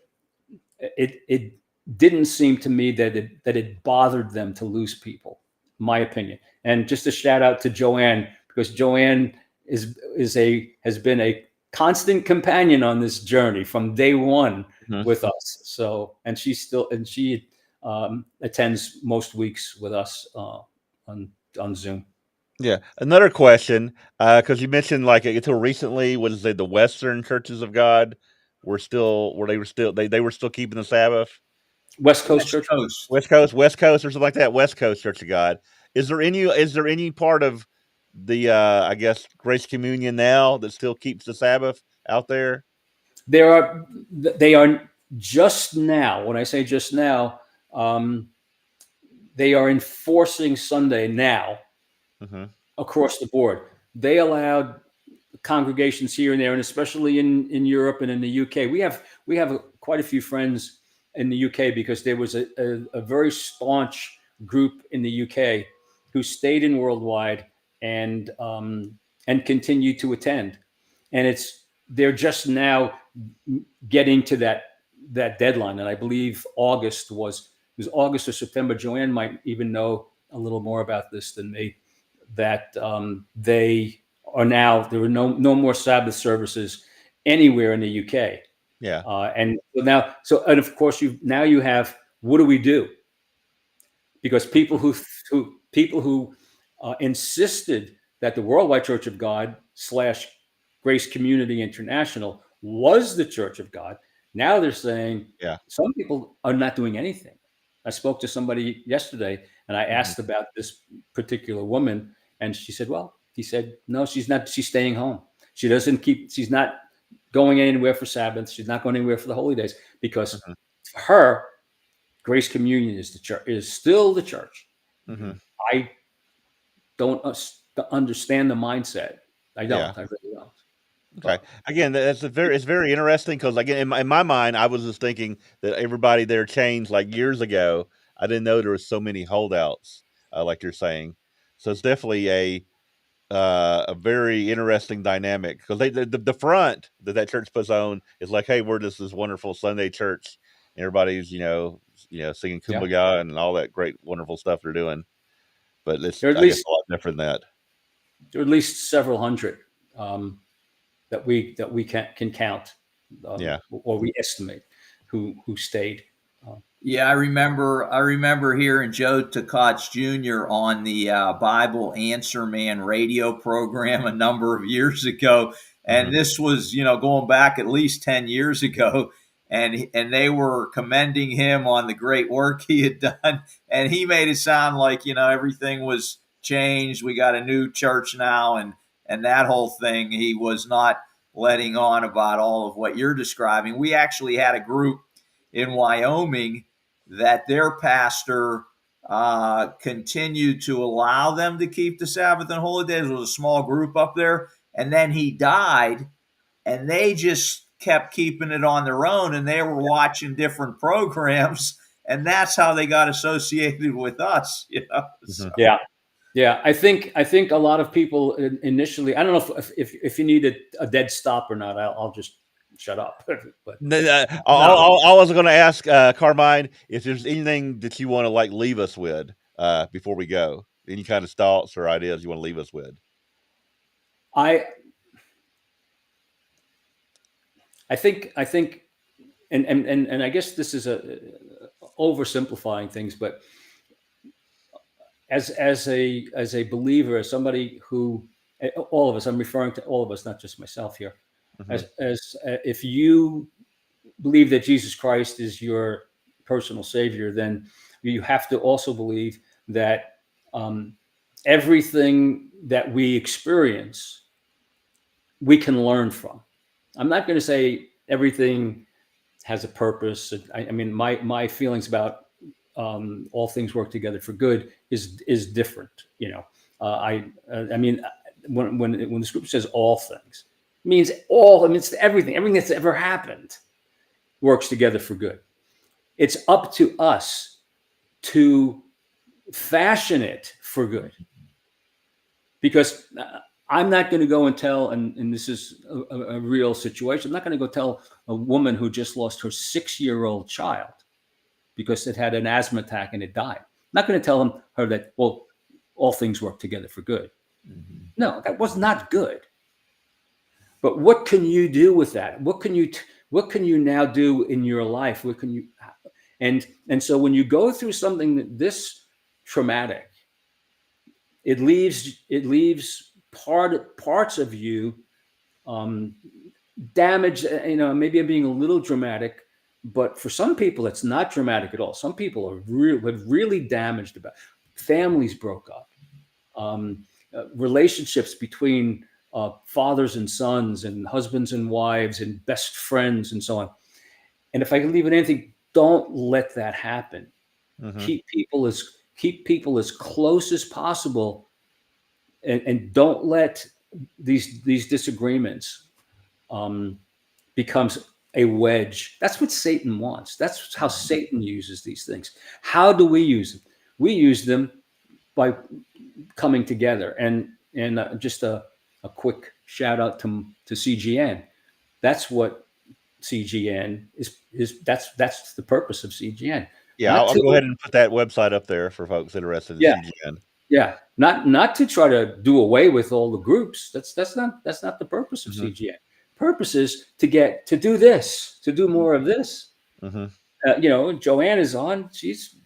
it didn't seem to me that it bothered them to lose people, my opinion. And just a shout out to Joanne, because Joanne has been a constant companion on this journey from day one with us. So, and she attends most weeks with us on Zoom. Yeah. Another question, because you mentioned like until recently, what is it, the Western Churches of God they were still keeping the Sabbath. West Coast West Church. Coast. West Coast, or something like that. West Coast Church of God. Is there any part of the I guess Grace Communion now that still keeps the Sabbath out there? They are just now. When I say just now, they are enforcing Sunday now Mm-hmm. across the board. They allowed congregations here and there, and especially in Europe and in the UK. We have quite a few friends in the UK because there was a very staunch group in the UK who stayed in Worldwide and continue to attend. And they're just now getting to that deadline, and I believe August was August or September. Joanne might even know a little more about this than me. That they are now there are no more Sabbath services anywhere in the UK. Yeah. And and of course you have, what do we do? Because people who insisted that the Worldwide Church of God / Grace Community International was the Church of God. Now they're saying Yeah. some people are not doing anything. I spoke to somebody yesterday and I asked about this particular woman, and she said, he said, no, she's not. She's staying home. She's not going anywhere for Sabbath. She's not going anywhere for the holy days, because Mm-hmm. for her, Grace Communion is still the church. Mm-hmm. I don't understand the mindset. I Yeah. really don't. Okay. Again, it's very interesting because again, in my mind, I was just thinking that everybody there changed like years ago. I didn't know there was so many holdouts, like you're saying. So it's definitely a very interesting dynamic because the front that church puts on is like, hey, we're just this wonderful Sunday church. And everybody's singing Yeah. Kumbaya and all that great wonderful stuff they're doing. But it's There are I guess a lot different than that. at least several hundred that we can count, Yeah. or we estimate who stayed. Yeah, I remember hearing Joe Takach Jr. on the Bible Answer Man radio program a number of years ago, Hmm. and this was going back at least 10 years ago, and they were commending him on the great work he had done, and he made it sound like everything was changed. We got a new church now, and that whole thing. He was not letting on about all of what you're describing. We actually had a group in Wyoming that their pastor continued to allow them to keep the Sabbath and holy days. It was a small group up there. And then he died, and they just kept keeping it on their own, and they were watching different programs. And that's how they got associated with us, So. Yeah. I think a lot of people initially. I don't know if you need a dead stop or not. I'll just shut up. But I was going to ask Carmine if there's anything that you want to like leave us with before we go. Any kind of thoughts or ideas you want to leave us with? I think, and I guess this is oversimplifying things, but as a believer, as somebody who, all of us, I'm referring to all of us, not just myself here, Mm-hmm. as if you believe that Jesus Christ is your personal Savior, then you have to also believe that everything that we experience, we can learn from. I'm not going to say everything has a purpose. I mean, my feelings about all things work together for good is different. I mean, when the scripture says all things, it means all. I mean, it's everything that's ever happened works together for good. It's up to us to fashion it for good, because I'm not going to go and tell, and this is a real situation. I'm not going to go tell a woman who just lost her 6-year-old child because it had an asthma attack and it died. I'm not going to tell her that, well, all things work together for good. Mm-hmm. No, that was not good. But what can you do with that? What can you now do in your life? What can you, and so when you go through something this traumatic, it leaves parts of you damaged. Maybe I'm being a little dramatic, but for some people it's not dramatic at all. Some people are really damaged. About families broke up, relationships between fathers and sons, and husbands and wives, and best friends, and so on. And if I can leave it anything, don't let that happen. Mm-hmm. Keep people as close as possible, and don't let these disagreements becomes a wedge. That's what Satan wants. That's how Satan uses these things. How do we use them? We use them by coming together. And just a quick shout out to CGN. That's what CGN is. That's the purpose of CGN. Yeah, I'll go ahead and put that website up there for folks interested in CGN. Yeah, not to try to do away with all the groups. That's not the purpose of CGN. Purpose is to do more of this. Joanne is on. She's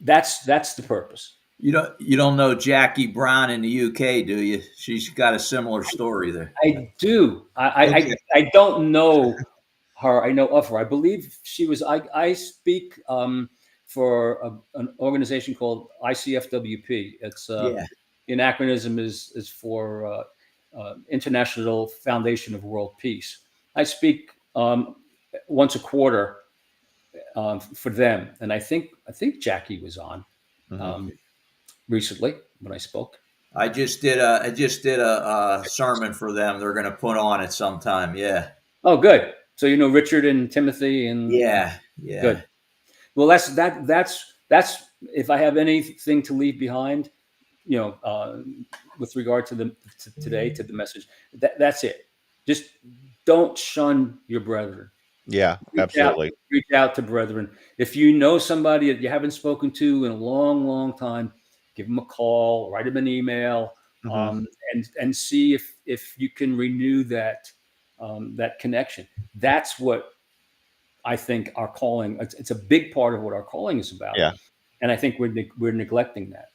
that's the purpose. You don't know Jackie Brown in the UK, do you? She's got a similar story there. I do. I don't know her. I know of her. I believe she was. I speak for an organization called ICFWP. It's an acronym is for International Foundation of World Peace. I speak once a quarter for them, and I think Jackie was on recently when I spoke. I just did a sermon for them. They're going to put on it sometime. Yeah. Oh, good. So Richard and Timothy and yeah. Good. Well, that's if I have anything to leave behind, with regard to today, to the message, that's it. Just don't shun your brethren. Yeah, absolutely. Reach out to brethren. If you know somebody that you haven't spoken to in a long, long time, give them a call, write them an email, and see if you can renew that connection. That's what I think our calling. It's a big part of what our calling is about. Yeah, and I think we're neglecting that.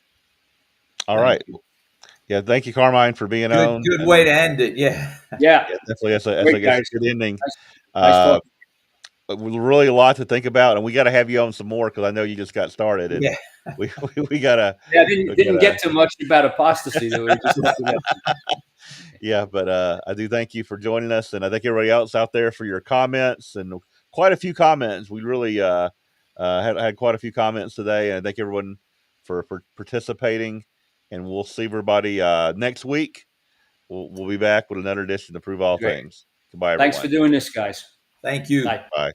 All right. Yeah, thank you, Carmine, for being on. Good way to end it. Yeah. Definitely. That's a good ending. Nice really a lot to think about, and we got to have you on some more because I know you just got started. And we gotta. Yeah, didn't get too much about apostasy though. Yeah, but I do thank you for joining us, and I thank everybody else out there for your comments, and quite a few comments. We really had quite a few comments today, and I thank everyone for participating. And we'll see everybody next week. We'll be back with another edition to Prove All Things. Goodbye, everyone. Thanks for doing this, guys. Thank you. Bye. Bye.